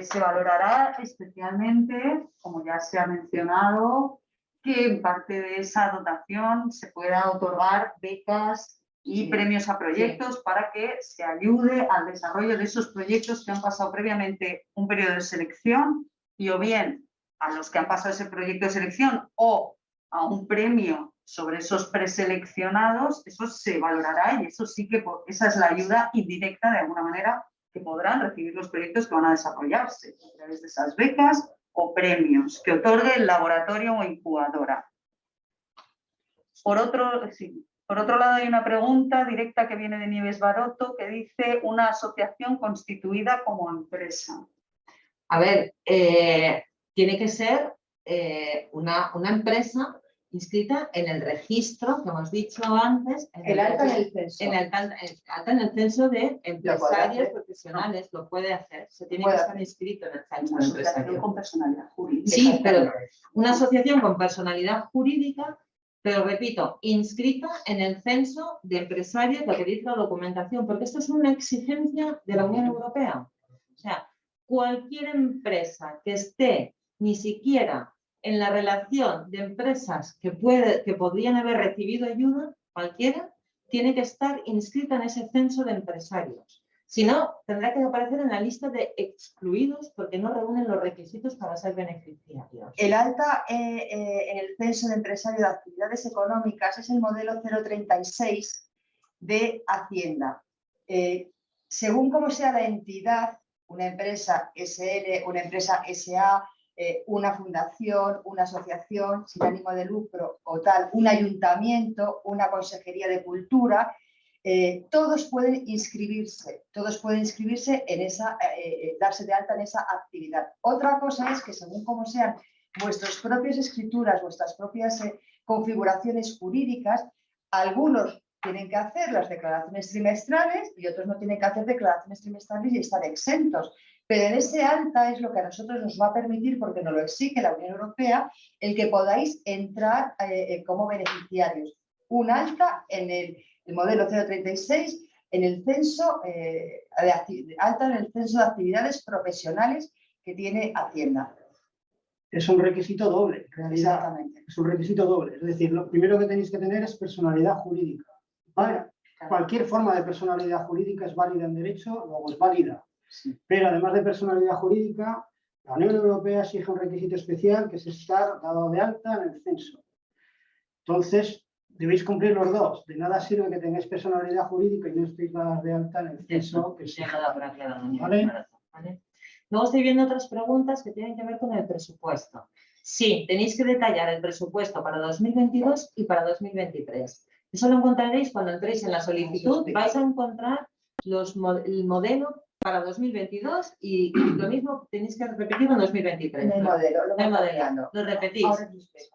se valorará especialmente, como ya se ha mencionado, que en parte de esa dotación se pueda otorgar becas y premios a proyectos para que se ayude al desarrollo de esos proyectos que han pasado previamente un periodo de selección y o bien a los que han pasado ese proyecto de selección o a un premio sobre esos preseleccionados, eso se valorará y eso sí que esa es la ayuda indirecta de alguna manera que podrán recibir los proyectos que van a desarrollarse a través de esas becas o premios que otorgue el laboratorio o incubadora. Por otro lado, hay una pregunta directa que viene de Nieves Baroto que dice una asociación constituida como empresa. A ver, tiene que ser una empresa inscrita en el registro que hemos dicho antes. El alta en el censo. Alta en el censo de empresarios hacer. profesionales, lo puede hacer. Se tiene Puede que estar hacer. inscrito en el censo Una de asociación empresarios. con personalidad jurídica. Sí, pero una asociación con personalidad jurídica, pero repito, inscrita en el censo de empresarios, lo que dice la documentación, porque esto es una exigencia de la Unión Europea. O sea, cualquier empresa que esté ni siquiera en la relación de empresas que podrían haber recibido ayuda, cualquiera, tiene que estar inscrita en ese censo de empresarios. Si no, tendrá que aparecer en la lista de excluidos porque no reúnen los requisitos para ser beneficiarios. El alta en el censo de empresario de actividades económicas es el modelo 036 de Hacienda. Según cómo sea la entidad, una empresa SL, una empresa SA, una fundación, una asociación sin ánimo de lucro o tal, un ayuntamiento, una consejería de cultura, todos pueden inscribirse en esa, darse de alta en esa actividad. Otra cosa es que según cómo sean vuestras propias escrituras, vuestras propias configuraciones jurídicas, algunos tienen que hacer las declaraciones trimestrales y otros no tienen que hacer declaraciones trimestrales y estar exentos. Pero en ese alta es lo que a nosotros nos va a permitir, porque nos lo exige la Unión Europea, el que podáis entrar como beneficiarios. Un alta en el modelo 036 en el censo alta en el censo de actividades profesionales que tiene Hacienda. Es un requisito doble, en realidad. Exactamente. Es un requisito doble. Es decir, lo primero que tenéis que tener es personalidad jurídica. ¿Vale? Cualquier forma de personalidad jurídica es válida en derecho, luego es válida. Sí. Pero además de personalidad jurídica, la Unión Europea exige un requisito especial que es estar dado de alta en el censo. Entonces, debéis cumplir los dos. De nada sirve que tengáis personalidad jurídica y no estéis dadas de alta en el censo. Que sí. ¿Vale? Luego estoy viendo otras preguntas que tienen que ver con el presupuesto. Sí, tenéis que detallar el presupuesto para 2022 y para 2023. Eso lo encontraréis cuando entréis en la solicitud. Vais a encontrar el modelo para 2022 y lo mismo tenéis que repetirlo en 2023. En el modelo, lo repetís.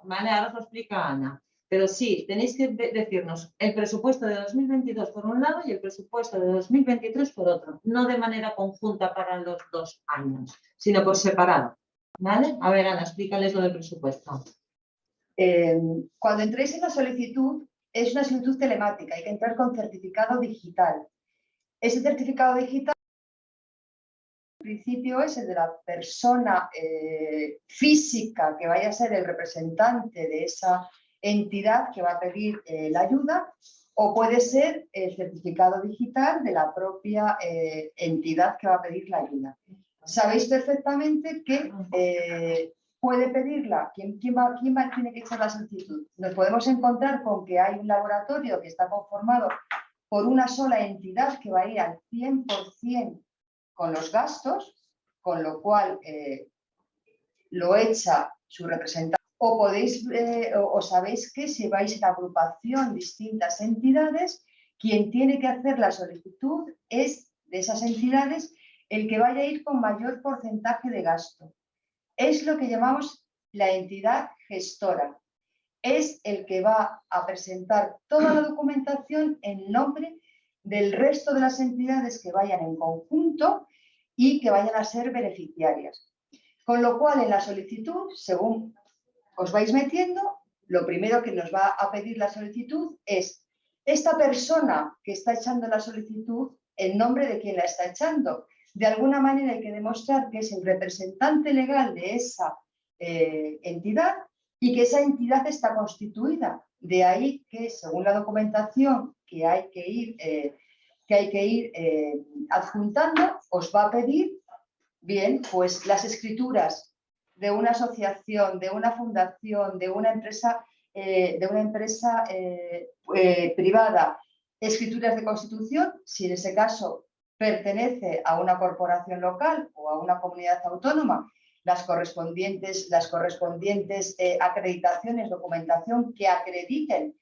Vale, ahora os lo explica Ana. Pero sí, tenéis que decirnos el presupuesto de 2022 por un lado y el presupuesto de 2023 por otro. No de manera conjunta para los 2 años, sino por separado. ¿Vale? A ver, Ana, explícales lo del presupuesto. Cuando entréis en la solicitud, es una solicitud telemática. Hay que entrar con certificado digital. Ese certificado digital, en principio, es el de la persona física que vaya a ser el representante de esa entidad que va a pedir la ayuda, o puede ser el certificado digital de la propia entidad que va a pedir la ayuda. Sabéis perfectamente que puede pedirla. ¿Quién tiene que echar la solicitud? Nos podemos encontrar con que hay un laboratorio que está conformado por una sola entidad que va a ir al 100% con los gastos, con lo cual lo echa su representante. O sabéis que si vais en agrupación distintas entidades, quien tiene que hacer la solicitud es de esas entidades el que vaya a ir con mayor porcentaje de gasto. Es lo que llamamos la entidad gestora. Es el que va a presentar toda la documentación en nombre del resto de las entidades que vayan en conjunto y que vayan a ser beneficiarias. Con lo cual, en la solicitud, según os vais metiendo, lo primero que nos va a pedir la solicitud es esta persona que está echando la solicitud, en nombre de quién la está echando. De alguna manera hay que demostrar que es el representante legal de esa entidad y que esa entidad está constituida. De ahí que, según la documentación que hay que ir adjuntando, os va a pedir, bien, pues las escrituras de una asociación, de una fundación, de una empresa privada, escrituras de constitución, si en ese caso pertenece a una corporación local o a una comunidad autónoma, las correspondientes acreditaciones, documentación que acrediten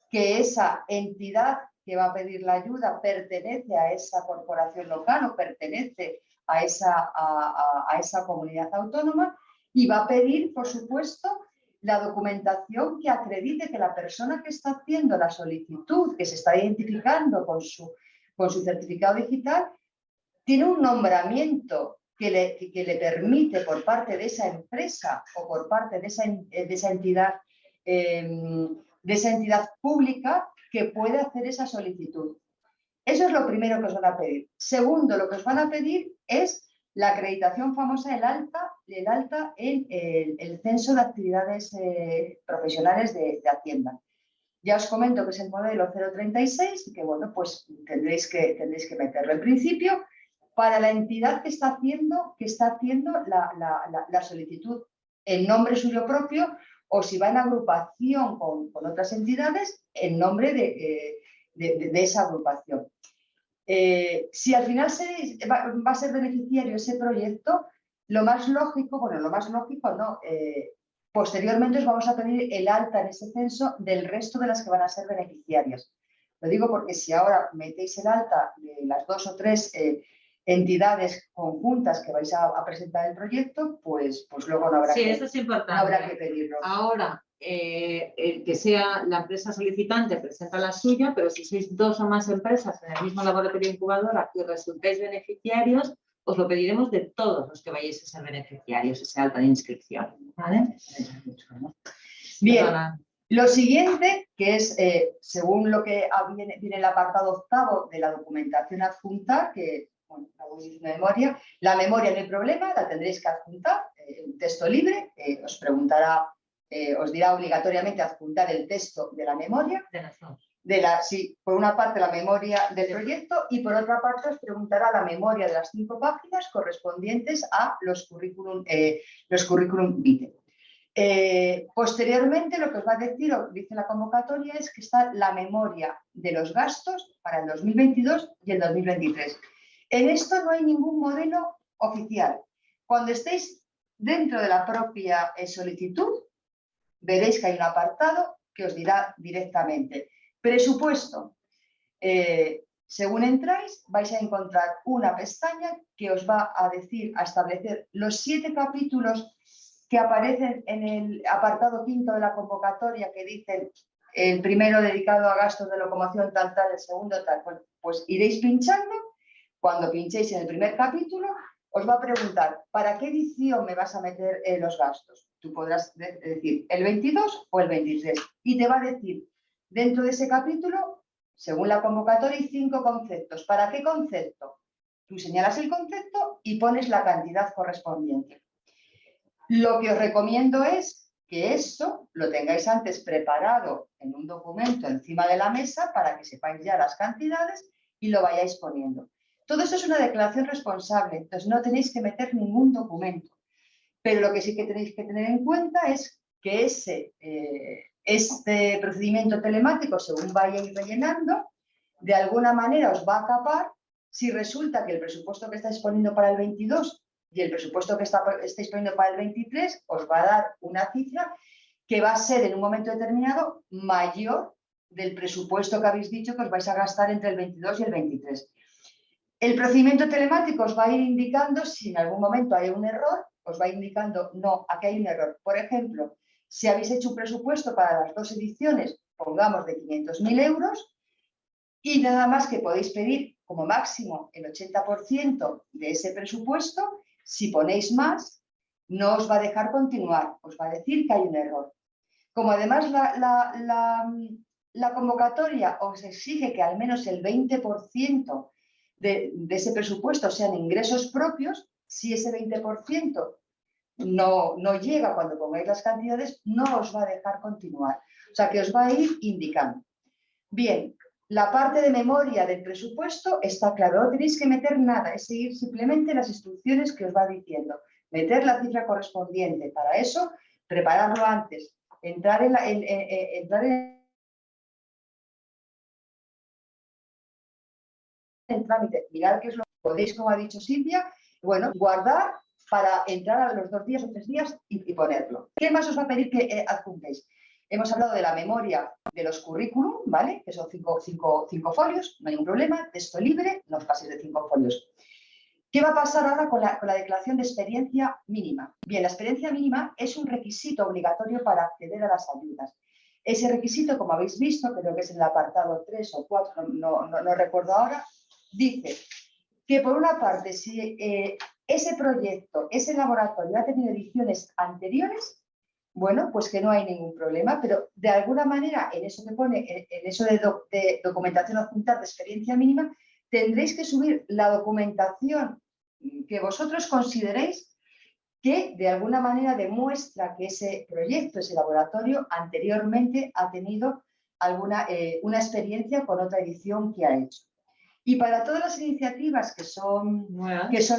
que esa entidad que va a pedir la ayuda pertenece a esa corporación local o pertenece a esa comunidad autónoma. Y va a pedir, por supuesto, la documentación que acredite que la persona que está haciendo la solicitud, que se está identificando con su certificado digital, tiene un nombramiento que le permite por parte de esa empresa o por parte de esa entidad pública que puede hacer esa solicitud. Eso es lo primero que os van a pedir. Segundo, lo que os van a pedir es la acreditación famosa, el alta en el censo de actividades profesionales de Hacienda. Ya os comento que es el modelo 036 y que, bueno, pues tendréis que meterlo. En principio, para la entidad que está haciendo la solicitud en nombre suyo propio, o si va en agrupación con otras entidades, en nombre de esa agrupación. Si al final va a ser beneficiario ese proyecto, lo más lógico no, posteriormente os vamos a pedir el alta en ese censo del resto de las que van a ser beneficiarias. Lo digo porque si ahora metéis el alta de las 2 o 3 entidades conjuntas que vais a presentar el proyecto, pues luego no habrá, eso es importante. No habrá que pedirlo. Ahora, el que sea la empresa solicitante presenta la suya, pero si sois 2 o más empresas en el mismo laboratorio incubadora y resultáis beneficiarios, os lo pediremos de todos los que vayáis a ser beneficiarios, ese alta de inscripción. ¿Vale? Bien. Perdona. Lo siguiente, que es, según lo que viene el apartado 8º de la documentación a adjuntar, que, bueno, la memoria no hay problema, la tendréis que adjuntar, un texto libre, os preguntará, os dirá obligatoriamente adjuntar el texto de la memoria. De las dos. Sí, por una parte la memoria del proyecto y por otra parte os preguntará la memoria de las 5 páginas correspondientes a los currículum vitae. Posteriormente, lo que os va a decir, o dice la convocatoria, es que está la memoria de los gastos para el 2022 y el 2023. En esto no hay ningún modelo oficial. Cuando estéis dentro de la propia solicitud, veréis que hay un apartado que os dirá directamente presupuesto. Según entráis, vais a encontrar una pestaña que os va a establecer los 7 capítulos que aparecen en el apartado 5º de la convocatoria, que dicen el primero dedicado a gastos de locomoción, tal, el segundo, tal. Pues iréis pinchando. Cuando pinchéis en el primer capítulo, os va a preguntar ¿para qué edición me vas a meter los gastos? Tú podrás decir el 22 o el 23 y te va a decir dentro de ese capítulo, según la convocatoria, hay 5 conceptos. ¿Para qué concepto? Tú señalas el concepto y pones la cantidad correspondiente. Lo que os recomiendo es que esto lo tengáis antes preparado en un documento encima de la mesa para que sepáis ya las cantidades y lo vayáis poniendo. Todo eso es una declaración responsable, entonces no tenéis que meter ningún documento. Pero lo que sí que tenéis que tener en cuenta es que este procedimiento telemático, según vayáis rellenando, de alguna manera os va a capar si resulta que el presupuesto que estáis poniendo para el 22 y el presupuesto que estáis poniendo para el 23 os va a dar una cifra que va a ser en un momento determinado mayor del presupuesto que habéis dicho que os vais a gastar entre el 22 y el 23. El procedimiento telemático os va a ir indicando si en algún momento hay un error, os va indicando, no, aquí hay un error. Por ejemplo, si habéis hecho un presupuesto para las 2 ediciones, pongamos de 500.000 euros, y nada más que podéis pedir como máximo el 80% de ese presupuesto, si ponéis más, no os va a dejar continuar, os va a decir que hay un error. Como además la convocatoria os exige que al menos el 20% de ese presupuesto sean ingresos propios, si ese 20% no llega cuando pongáis las cantidades, no os va a dejar continuar. O sea que os va a ir indicando. Bien, la parte de memoria del presupuesto está claro, no tenéis que meter nada, es seguir simplemente las instrucciones que os va diciendo. Meter la cifra correspondiente. Para eso, prepararlo antes, entrar en el trámite, mirar qué es lo que podéis, como ha dicho Silvia, bueno, guardar para entrar a los 2 días o 3 días y ponerlo. ¿Qué más os va a pedir que adjuntéis? Hemos hablado de la memoria de los currículum, ¿vale? Que son 5 folios, no hay ningún problema, texto libre, no os paséis de 5 folios. ¿Qué va a pasar ahora con la declaración de experiencia mínima? Bien, la experiencia mínima es un requisito obligatorio para acceder a las ayudas. Ese requisito, como habéis visto, creo que es en el apartado 3 o 4, no recuerdo ahora, dice que por una parte, si ese proyecto, ese laboratorio ha tenido ediciones anteriores, bueno, pues que no hay ningún problema, pero de alguna manera en eso que pone, en eso de documentación adjuntar de experiencia mínima, tendréis que subir la documentación que vosotros consideréis que de alguna manera demuestra que ese proyecto, ese laboratorio, anteriormente ha tenido una experiencia con otra edición que ha hecho. Y para todas las iniciativas que son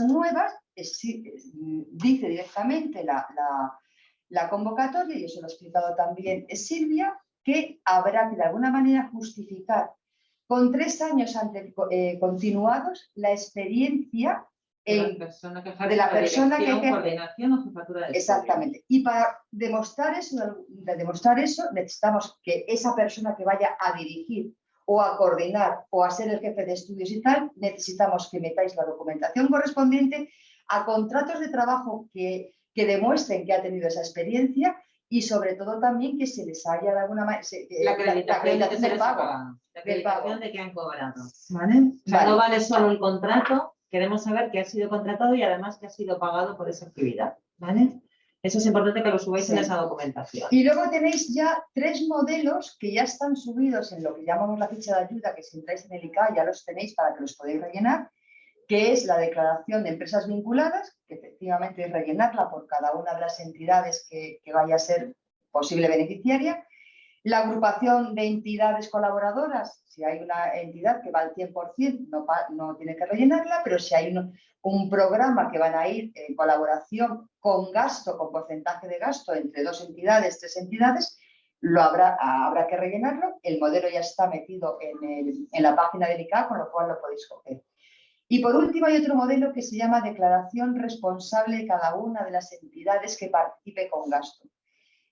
nuevas, dice directamente la convocatoria, y eso lo ha explicado también Silvia, que habrá que de alguna manera justificar con 3 años continuados la experiencia de la persona que coordinación o jefatura de exactamente. Y para demostrar eso, necesitamos que esa persona que vaya a dirigir o a coordinar o a ser el jefe de estudios y tal, necesitamos que metáis la documentación correspondiente a contratos de trabajo que demuestren que ha tenido esa experiencia y sobre todo también que se les haya de alguna manera la acreditación del pago. La acreditación de que han cobrado. ¿Vale? O sea, no vale solo el contrato, queremos saber que ha sido contratado y además que ha sido pagado por esa actividad. ¿Vale? Eso es importante que lo subáis en esa documentación. Y luego tenéis ya 3 modelos que ya están subidos en lo que llamamos la ficha de ayuda, que si entráis en el ICA ya los tenéis para que los podáis rellenar, que es la declaración de empresas vinculadas, que efectivamente es rellenarla por cada una de las entidades que vaya a ser posible beneficiaria. La agrupación de entidades colaboradoras, si hay una entidad que va al 100%, no tiene que rellenarla, pero si hay un programa que van a ir en colaboración con gasto, con porcentaje de gasto entre 2 entidades, 3 entidades, habrá que rellenarlo. El modelo ya está metido en la página del ICA, con lo cual lo podéis coger. Y por último hay otro modelo que se llama declaración responsable de cada una de las entidades que participe con gasto.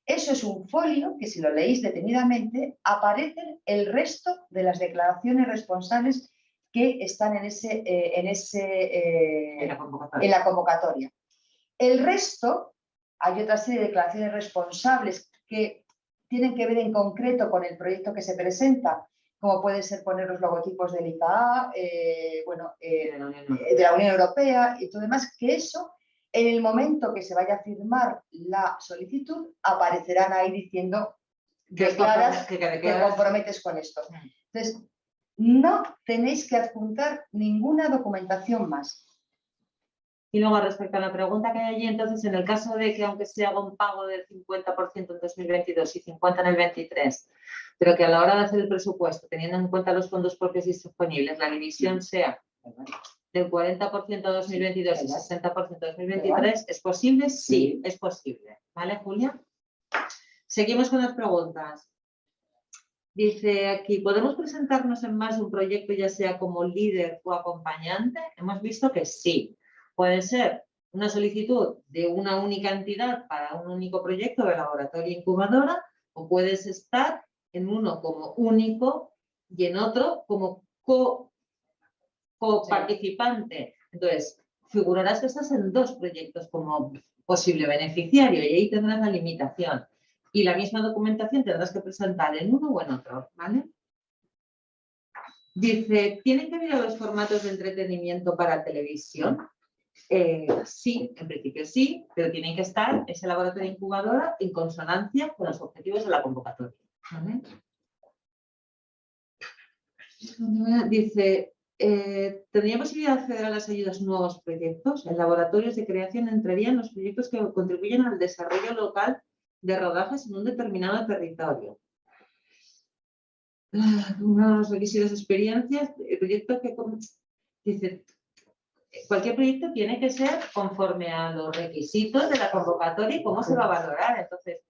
Eso es un folio que si lo leéis detenidamente aparecen el resto de las declaraciones responsables que están en la convocatoria. El resto, hay otra serie de declaraciones responsables que tienen que ver en concreto con el proyecto que se presenta, como puede ser poner los logotipos del ICA, de la Unión Europea y todo demás, que eso, en el momento que se vaya a firmar la solicitud, aparecerán ahí diciendo que te comprometes con esto. Entonces, no tenéis que adjuntar ninguna documentación más. Y luego, respecto a la pregunta que hay allí, entonces, en el caso de que aunque se haga un pago del 50% en 2022 y 50% en el 23, pero que a la hora de hacer el presupuesto, teniendo en cuenta los fondos propios disponibles, la división sea del 40% a 2022 y 60% a 2023, ¿es posible? Sí, es posible. ¿Vale, Julia? Seguimos con las preguntas. Dice aquí, ¿podemos presentarnos en más de un proyecto, ya sea como líder o acompañante? Hemos visto que sí. Puede ser una solicitud de una única entidad para un único proyecto de laboratorio incubadora, o puedes estar en uno como único y en otro como coparticipante. Entonces, figurarás que estás en 2 proyectos como posible beneficiario y ahí tendrás la limitación. Y la misma documentación tendrás que presentar en uno o en otro, ¿vale? Dice, ¿tienen que ver los formatos de entretenimiento para televisión? Sí, en principio sí, pero tienen que estar ese laboratorio incubadora en consonancia con los objetivos de la convocatoria. ¿Vale? Dice, ¿tendría posibilidad de acceder a las ayudas nuevos proyectos? En laboratorios de creación entrarían los proyectos que contribuyen al desarrollo local de rodajes en un determinado territorio. Uno de los requisitos de experiencias, el proyecto que dice, cualquier proyecto tiene que ser conforme a los requisitos de la convocatoria y cómo se va a valorar. Entonces,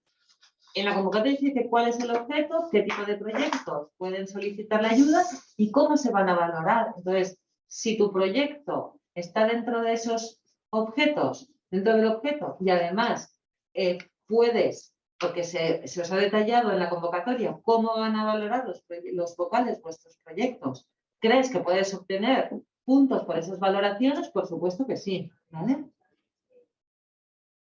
en la convocatoria dice cuál es el objeto, qué tipo de proyectos pueden solicitar la ayuda y cómo se van a valorar. Entonces, si tu proyecto está dentro de esos objetos, dentro del objeto, y además puedes, porque se os ha detallado en la convocatoria cómo van a valorar los vocales vuestros proyectos, crees que puedes obtener puntos por esas valoraciones, por supuesto que sí, ¿vale?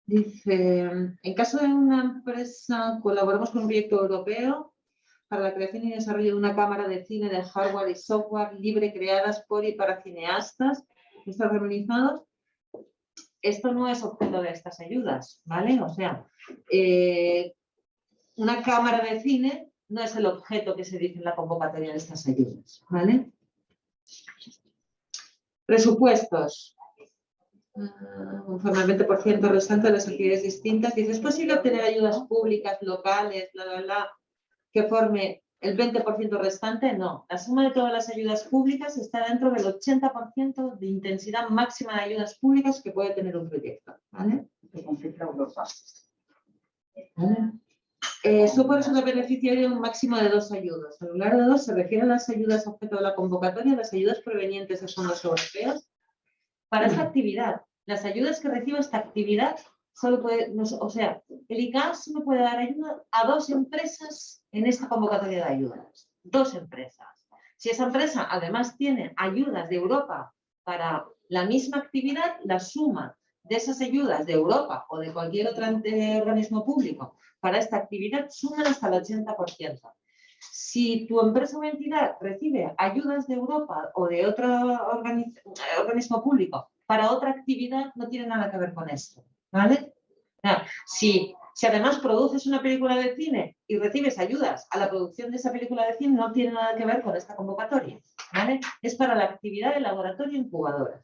Dice, en caso de una empresa, colaboramos con un proyecto europeo para la creación y desarrollo de una cámara de cine de hardware y software libre creadas por y para cineastas, estos remunerados. Esto no es objeto de estas ayudas, ¿vale? O sea, una cámara de cine no es el objeto que se dice en la convocatoria de estas ayudas, ¿vale? Presupuestos. Conforme al 20% restante de las actividades distintas. Dice, ¿es posible obtener ayudas públicas, locales, que forme el 20% restante? No. La suma de todas las ayudas públicas está dentro del 80% de intensidad máxima de ayudas públicas que puede tener un proyecto, ¿vale? Supone ser beneficiario de un máximo de 2 ayudas. Al hablar de 2 se refiere a las ayudas objeto de la convocatoria, las ayudas provenientes de fondos europeos. Para esta actividad, las ayudas que reciba esta actividad, solo puede, o sea, el ICAO solo puede dar ayuda a 2 empresas en esta convocatoria de ayudas. 2 empresas. Si esa empresa además tiene ayudas de Europa para la misma actividad, la suma de esas ayudas de Europa o de cualquier otro organismo público para esta actividad suman hasta el 80%. Si tu empresa o entidad recibe ayudas de Europa o de otro organismo público para otra actividad, no tiene nada que ver con esto, ¿vale? Si además produces una película de cine y recibes ayudas a la producción de esa película de cine, no tiene nada que ver con esta convocatoria, ¿vale? Es para la actividad de laboratorio incubadora.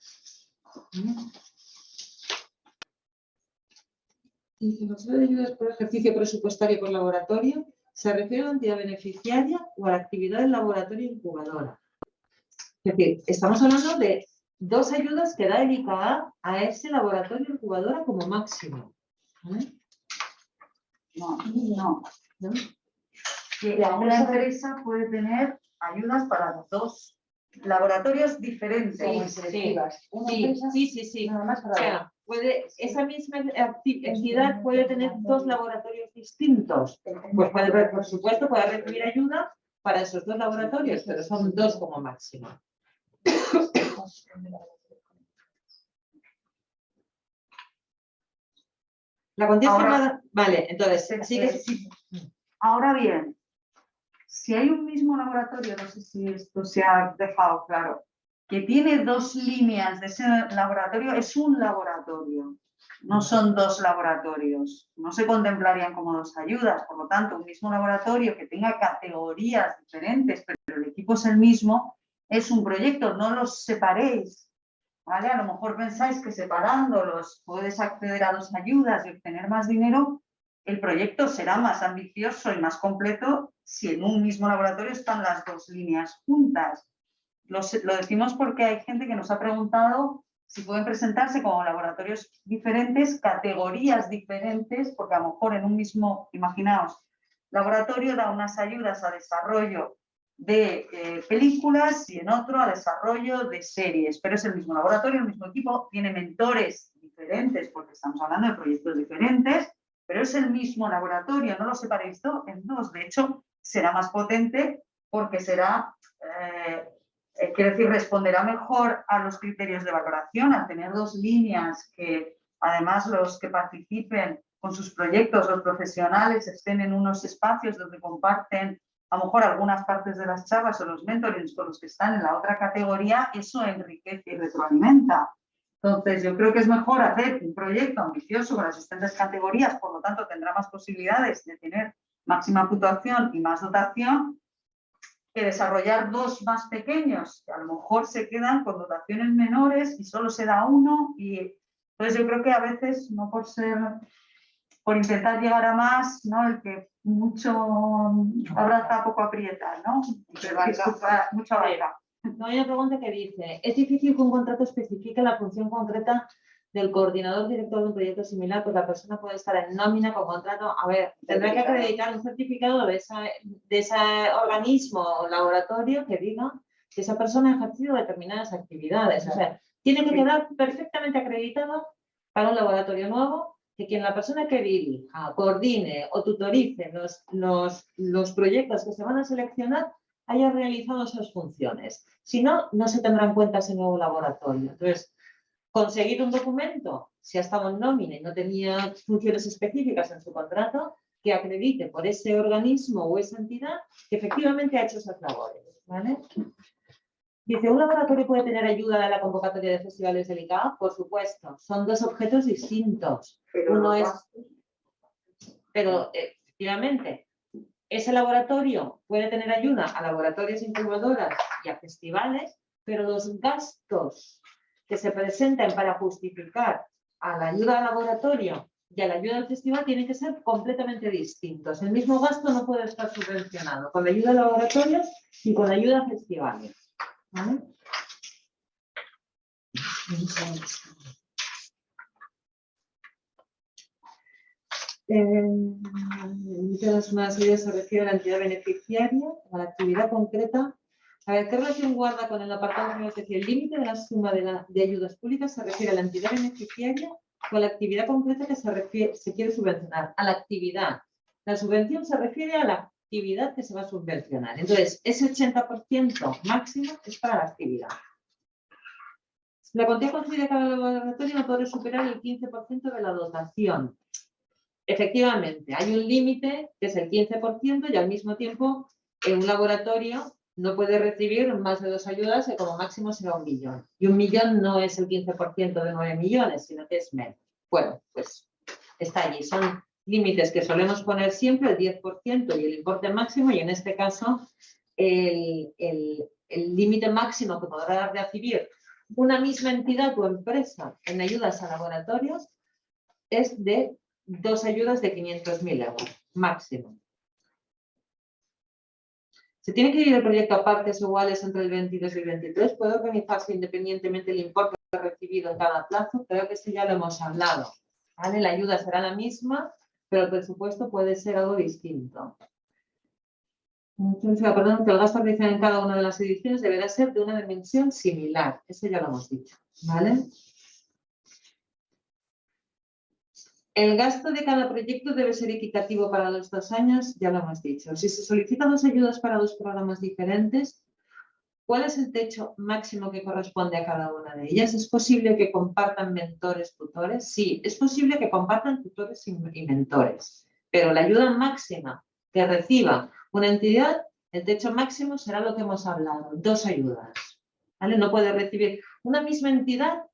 Dice, ¿no se de ayudas por ejercicio presupuestario por laboratorio? Se refiere a la entidad beneficiaria o a la actividad del laboratorio incubadora. Es decir, estamos hablando de 2 ayudas que da el ICAA a ese laboratorio incubadora como máximo. ¿Vale? No. Que una empresa puede tener ayudas para 2 laboratorios diferentes. Sí. O sea, esa misma entidad puede tener 2 laboratorios distintos. Pues puede, por supuesto, puede recibir ayuda para esos 2 laboratorios, pero son 2 como máximo. La cuantía estimada. Vale, entonces, sí. Ahora bien, si hay un mismo laboratorio, no sé si esto se ha dejado claro, que tiene 2 líneas de ese laboratorio, es un laboratorio, no son 2 laboratorios, no se contemplarían como 2 ayudas, por lo tanto, un mismo laboratorio que tenga categorías diferentes, pero el equipo es el mismo, es un proyecto, no los separéis, ¿vale? A lo mejor pensáis que separándolos puedes acceder a 2 ayudas y obtener más dinero. El proyecto será más ambicioso y más completo si en un mismo laboratorio están las 2 líneas juntas. Lo decimos porque hay gente que nos ha preguntado si pueden presentarse como laboratorios diferentes, categorías diferentes, porque a lo mejor en un mismo, imaginaos, laboratorio da unas ayudas a desarrollo de películas y en otro a desarrollo de series, pero es el mismo laboratorio, el mismo equipo, tiene mentores diferentes porque estamos hablando de proyectos diferentes, pero es el mismo laboratorio, no lo separéis en 2. De hecho, será más potente porque será, quiero decir, responderá mejor a los criterios de valoración, al tener 2 líneas que además los que participen con sus proyectos, los profesionales, estén en unos espacios donde comparten a lo mejor algunas partes de las charlas o los mentorings con los que están en la otra categoría, eso enriquece y retroalimenta. Entonces, yo creo que es mejor hacer un proyecto ambicioso con las distintas categorías, por lo tanto, tendrá más posibilidades de tener máxima puntuación y más dotación, que desarrollar 2 más pequeños, que a lo mejor se quedan con dotaciones menores y solo se da 1. Y entonces, yo creo que a veces, no por intentar llegar a más, ¿no? El que mucho abraza, poco aprieta, ¿no? Mucho abarca. No, hay una pregunta que dice, ¿es difícil que un contrato especifique la función concreta del coordinador director de un proyecto similar? Pues la persona puede estar en nómina con contrato. A ver, tendrá que acreditar un certificado de ese organismo o laboratorio que diga que esa persona ha ejercido determinadas actividades. O sea, tiene que quedar perfectamente acreditado para un laboratorio nuevo que la persona que dirija, coordine o tutorice los proyectos que se van a seleccionar haya realizado esas funciones. Si no, no se tendrá en cuenta ese nuevo laboratorio. Entonces, conseguir un documento, si ha estado en nómina y no tenía funciones específicas en su contrato, que acredite por ese organismo o esa entidad que efectivamente ha hecho esas labores, ¿vale? Dice, ¿un laboratorio puede tener ayuda de la convocatoria de festivales del ICAO? Por supuesto, son dos objetos distintos. Uno es... Pero, efectivamente, ese laboratorio puede tener ayuda a laboratorios incubadoras y a festivales, pero los gastos que se presenten para justificar a la ayuda al laboratorio y a la ayuda al festival tienen que ser completamente distintos. El mismo gasto no puede estar subvencionado con la ayuda a laboratorios y con la ayuda a festivales. ¿Vale? Las más se refiere a la entidad beneficiaria, a la actividad concreta. A ver, ¿qué relación guarda con el apartado que decía? El límite de la suma de ayudas públicas se refiere a la entidad beneficiaria o a la actividad concreta que se quiere subvencionar. A la actividad. La subvención se refiere a la actividad que se va a subvencionar. Entonces, ese 80% máximo es para la actividad. La cuantía concedida a cada laboratorio no puede superar el 15% de la dotación. Efectivamente, hay un límite que es el 15% y al mismo tiempo un laboratorio no puede recibir más de 2 ayudas que como máximo será 1 millón. Y 1 millón no es el 15% de 9 millones, sino que es menos. Bueno, pues está allí. Son límites que solemos poner siempre, el 10% y el importe máximo, y en este caso el límite máximo que podrá recibir una misma entidad o empresa en ayudas a laboratorios es de 2 ayudas de 500.000 euros, máximo. ¿Se tiene que dividir el proyecto a partes iguales entre el 22 y el 23? ¿Puede organizarse independientemente el importe recibido en cada plazo? Creo que esto ya lo hemos hablado. ¿Vale? La ayuda será la misma, pero el presupuesto puede ser algo distinto. Entonces, perdón, que el gasto realizado en cada una de las ediciones deberá ser de una dimensión similar. Eso ya lo hemos dicho. ¿Vale? El gasto de cada proyecto debe ser equitativo para los 2 años, ya lo hemos dicho. Si se solicitan 2 ayudas para 2 programas diferentes, ¿cuál es el techo máximo que corresponde a cada una de ellas? ¿Es posible que compartan mentores, tutores? Sí, es posible que compartan tutores y mentores, pero la ayuda máxima que reciba una entidad, el techo máximo será lo que hemos hablado, 2 ayudas. ¿Vale? No puede recibir una misma entidad.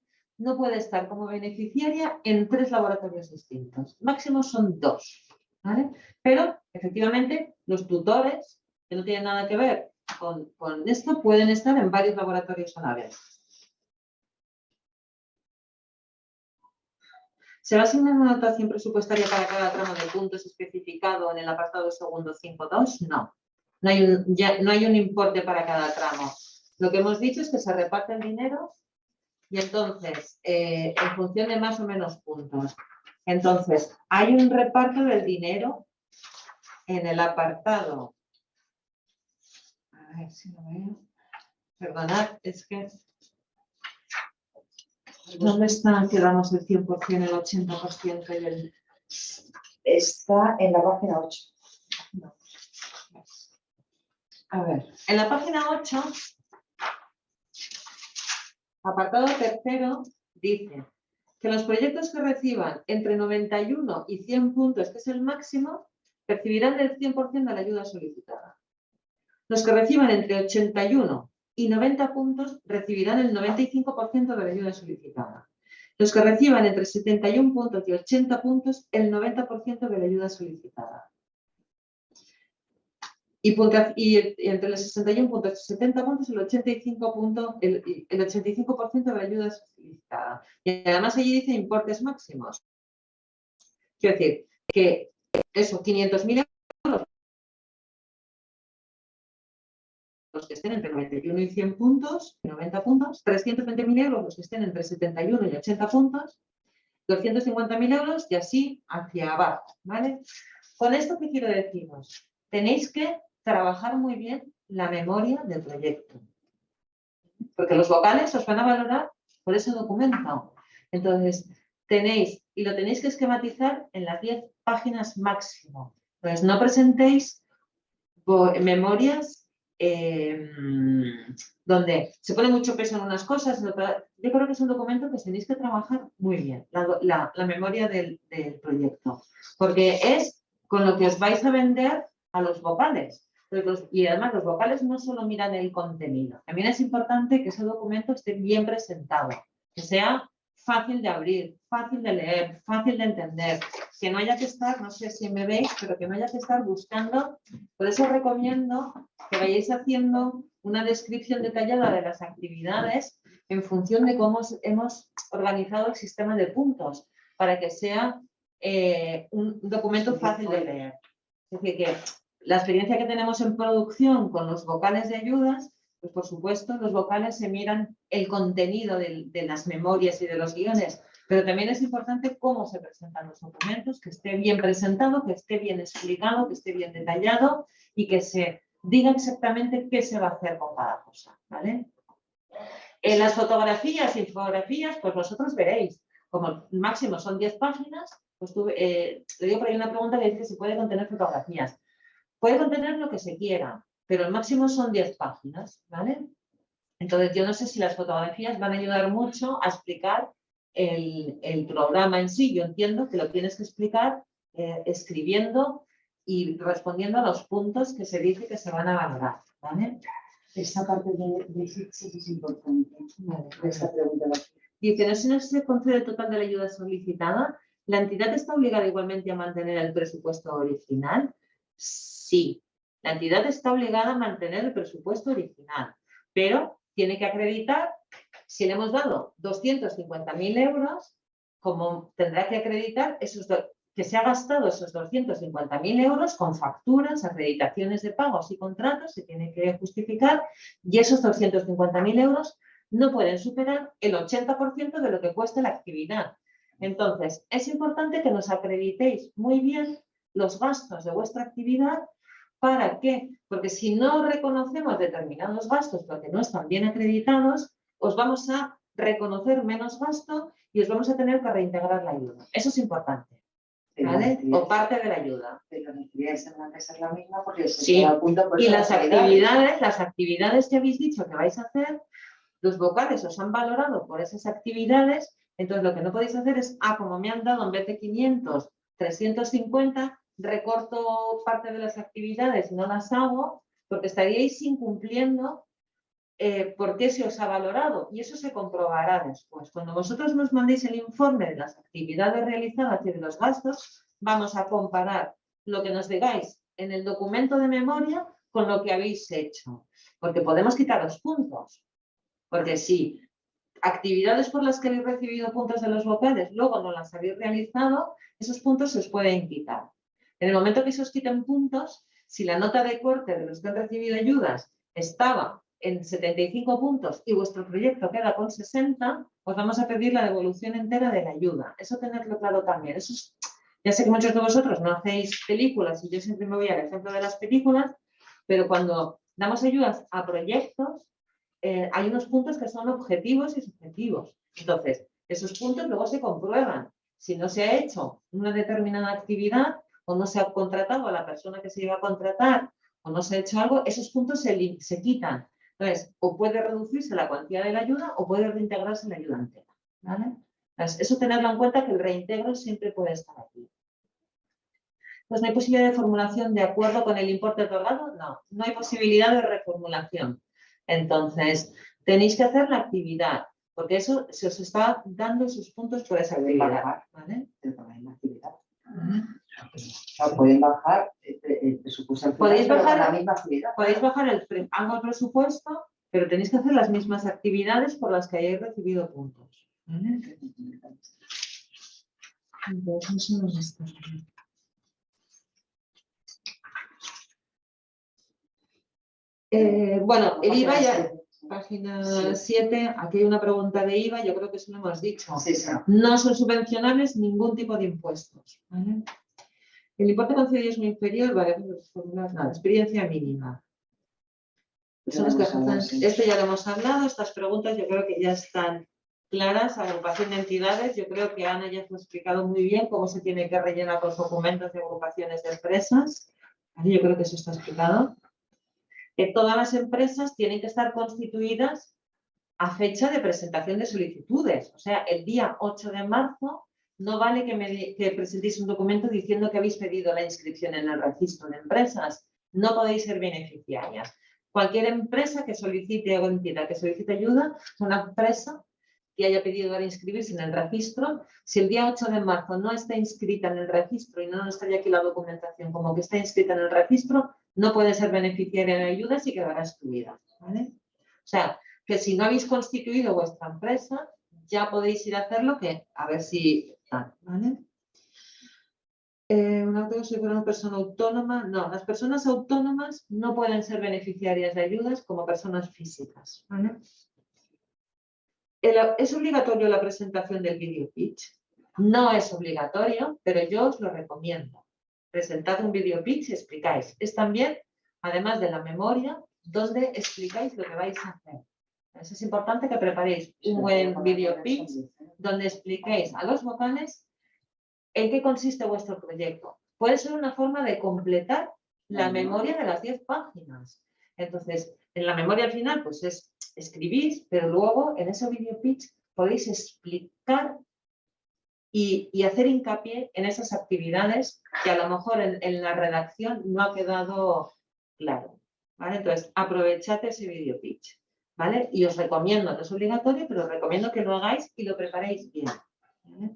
No puede estar como beneficiaria en 3 laboratorios distintos. Máximo son 2. ¿Vale? Pero, efectivamente, los tutores, que no tienen nada que ver con esto, pueden estar en varios laboratorios a la vez. ¿Se va a asignar una dotación presupuestaria para cada tramo de puntos especificado en el apartado segundo 5.2? No. No hay un importe para cada tramo. Lo que hemos dicho es que se reparte el dinero. Y entonces, en función de más o menos puntos. Entonces, hay un reparto del dinero en el apartado. A ver si lo veo. Perdonad, es que... ¿Dónde está? Quedamos el 100%, el 80% y el... Está en la página 8. No. A ver, en la página 8... Apartado tercero dice que los proyectos que reciban entre 91 y 100 puntos, que es el máximo, percibirán el 100% de la ayuda solicitada. Los que reciban entre 81 y 90 puntos recibirán el 95% de la ayuda solicitada. Los que reciban entre 71 puntos y 80 puntos, el 90% de la ayuda solicitada. Y entre los 61 puntos y 70 puntos, el 85% de la ayuda solicitada. Y además allí dice importes máximos. Quiero decir que eso, 500.000 euros, los que estén entre 91 y 100 puntos, 90 puntos, 320.000 euros los que estén entre 71 y 80 puntos, 250.000 euros y así hacia abajo, ¿vale? Con esto, ¿qué quiero deciros? Tenéis que trabajar muy bien la memoria del proyecto. Porque los vocales os van a valorar por ese documento. Entonces, lo tenéis que esquematizar en las 10 páginas máximo. Entonces, no presentéis memorias donde se pone mucho peso en unas cosas. Yo creo que es un documento que tenéis que trabajar muy bien, la memoria del proyecto, porque es con lo que os vais a vender a los vocales. Y además los vocales no solo miran el contenido, también es importante que ese documento esté bien presentado, que sea fácil de abrir, fácil de leer, fácil de entender, que no haya que estar, no sé si me veis, pero que no haya que estar buscando. Por eso recomiendo que vayáis haciendo una descripción detallada de las actividades en función de cómo hemos organizado el sistema de puntos, para que sea un documento fácil de leer. Es decir, que la experiencia que tenemos en producción con los vocales de ayudas, pues por supuesto los vocales se miran el contenido de las memorias y de los guiones, pero también es importante cómo se presentan los documentos, que esté bien presentado, que esté bien explicado, que esté bien detallado y que se diga exactamente qué se va a hacer con cada cosa, ¿vale? En las fotografías y infografías, pues vosotros veréis, como máximo son 10 páginas, pues le digo por ahí una pregunta que dice si puede contener fotografías. Puede contener lo que se quiera, pero el máximo son 10 páginas, ¿vale? Entonces, yo no sé si las fotografías van a ayudar mucho a explicar el programa en sí. Yo entiendo que lo tienes que explicar escribiendo y respondiendo a los puntos que se dice que se van a valorar, ¿vale? Esa parte de sí es importante. Vale. Esta pregunta. Dice, si no se concede el total de la ayuda solicitada, ¿la entidad está obligada igualmente a mantener el presupuesto original? Sí, la entidad está obligada a mantener el presupuesto original, pero tiene que acreditar, si le hemos dado 250.000 euros, como tendrá que acreditar que se ha gastado esos 250.000 euros con facturas, acreditaciones de pagos y contratos, se tiene que justificar, y esos 250.000 euros no pueden superar el 80% de lo que cuesta la actividad. Entonces, es importante que nos acreditéis muy bien los gastos de vuestra actividad. ¿Para qué? Porque si no reconocemos determinados gastos porque no están bien acreditados, os vamos a reconocer menos gasto y os vamos a tener que reintegrar la ayuda. Eso es importante, ¿vale? O parte de la ayuda. Pero las actividades tendrán que ser la misma porque sí. Y las actividades que habéis dicho que vais a hacer, los vocales os han valorado por esas actividades. Entonces, lo que no podéis hacer es, como me han dado en vez de 500, 350, recorto parte de las actividades y no las hago, porque estaríais incumpliendo por qué se os ha valorado. Y eso se comprobará después. Cuando vosotros nos mandéis el informe de las actividades realizadas y de los gastos, vamos a comparar lo que nos digáis en el documento de memoria con lo que habéis hecho. Porque podemos quitaros puntos. Porque si actividades por las que habéis recibido puntos de los vocales, luego no las habéis realizado, esos puntos se os pueden quitar. En el momento que se os quiten puntos, si la nota de corte de los que han recibido ayudas estaba en 75 puntos y vuestro proyecto queda con 60, os vamos a pedir la devolución entera de la ayuda. Eso tenerlo claro también. Eso es, ya sé que muchos de vosotros no hacéis películas y yo siempre me voy al ejemplo de las películas, pero cuando damos ayudas a proyectos, hay unos puntos que son objetivos y subjetivos. Entonces, esos puntos luego se comprueban. Si no se ha hecho una determinada actividad o no se ha contratado a la persona que se iba a contratar o no se ha hecho algo, esos puntos se quitan. Entonces, o puede reducirse la cuantía de la ayuda o puede reintegrarse la ayuda entera, ¿vale? Entonces, eso tenerlo en cuenta, que el reintegro siempre puede estar aquí. Pues no hay posibilidad de formulación de acuerdo con el importe otorgado. No hay posibilidad de reformulación. Entonces, tenéis que hacer la actividad, porque eso se os está dando sus puntos por esa actividad, ¿vale? Pueden bajar el presupuesto. Podéis bajar la misma actividad. Podéis bajar algo presupuesto, pero tenéis que hacer las mismas actividades por las que hayáis recibido puntos, ¿vale? Entonces, no sé si bueno, el IVA ya, página 7, aquí hay una pregunta de IVA, yo creo que eso lo hemos dicho. Sí. No son subvencionables ningún tipo de impuestos, ¿vale? El importe concedido es muy inferior, vale, nada, experiencia mínima. Personas que ejercen, esto ya lo hemos hablado, estas preguntas yo creo que ya están claras. Agrupación de entidades, yo creo que Ana ya os ha explicado muy bien cómo se tiene que rellenar los documentos de agrupaciones de empresas. Yo creo que eso está explicado. que todas las empresas tienen que estar constituidas a fecha de presentación de solicitudes. O sea, el día 8 de marzo no vale que presentéis un documento diciendo que habéis pedido la inscripción en el registro de empresas. No podéis ser beneficiarias. Cualquier empresa que solicite o entidad que solicite ayuda, una empresa que haya pedido inscribirse en el registro, si el día 8 de marzo no está inscrita en el registro y no nos trae aquí la documentación como que está inscrita en el registro, no puede ser beneficiaria de ayudas y quedará excluida, ¿vale? O sea, que si no habéis constituido vuestra empresa, ya podéis ir a hacerlo, que a ver si... ¿vale? Soy una persona autónoma. No, las personas autónomas no pueden ser beneficiarias de ayudas como personas físicas, ¿vale? ¿Es obligatorio la presentación del video pitch? No es obligatorio, pero yo os lo recomiendo. Presentad un video pitch y explicáis. Es también, además de la memoria, donde explicáis lo que vais a hacer. Entonces es importante que preparéis un buen video pitch donde expliquéis a los vocales en qué consiste vuestro proyecto. Puede ser una forma de completar la memoria de las 10 páginas. Entonces, en la memoria al final, pues escribís, pero luego en ese video pitch podéis explicar y hacer hincapié en esas actividades que a lo mejor en la redacción no ha quedado claro, ¿vale? Entonces, aprovechad ese video pitch, ¿vale? Y os recomiendo, no es obligatorio, pero os recomiendo que lo hagáis y lo preparéis bien, ¿vale?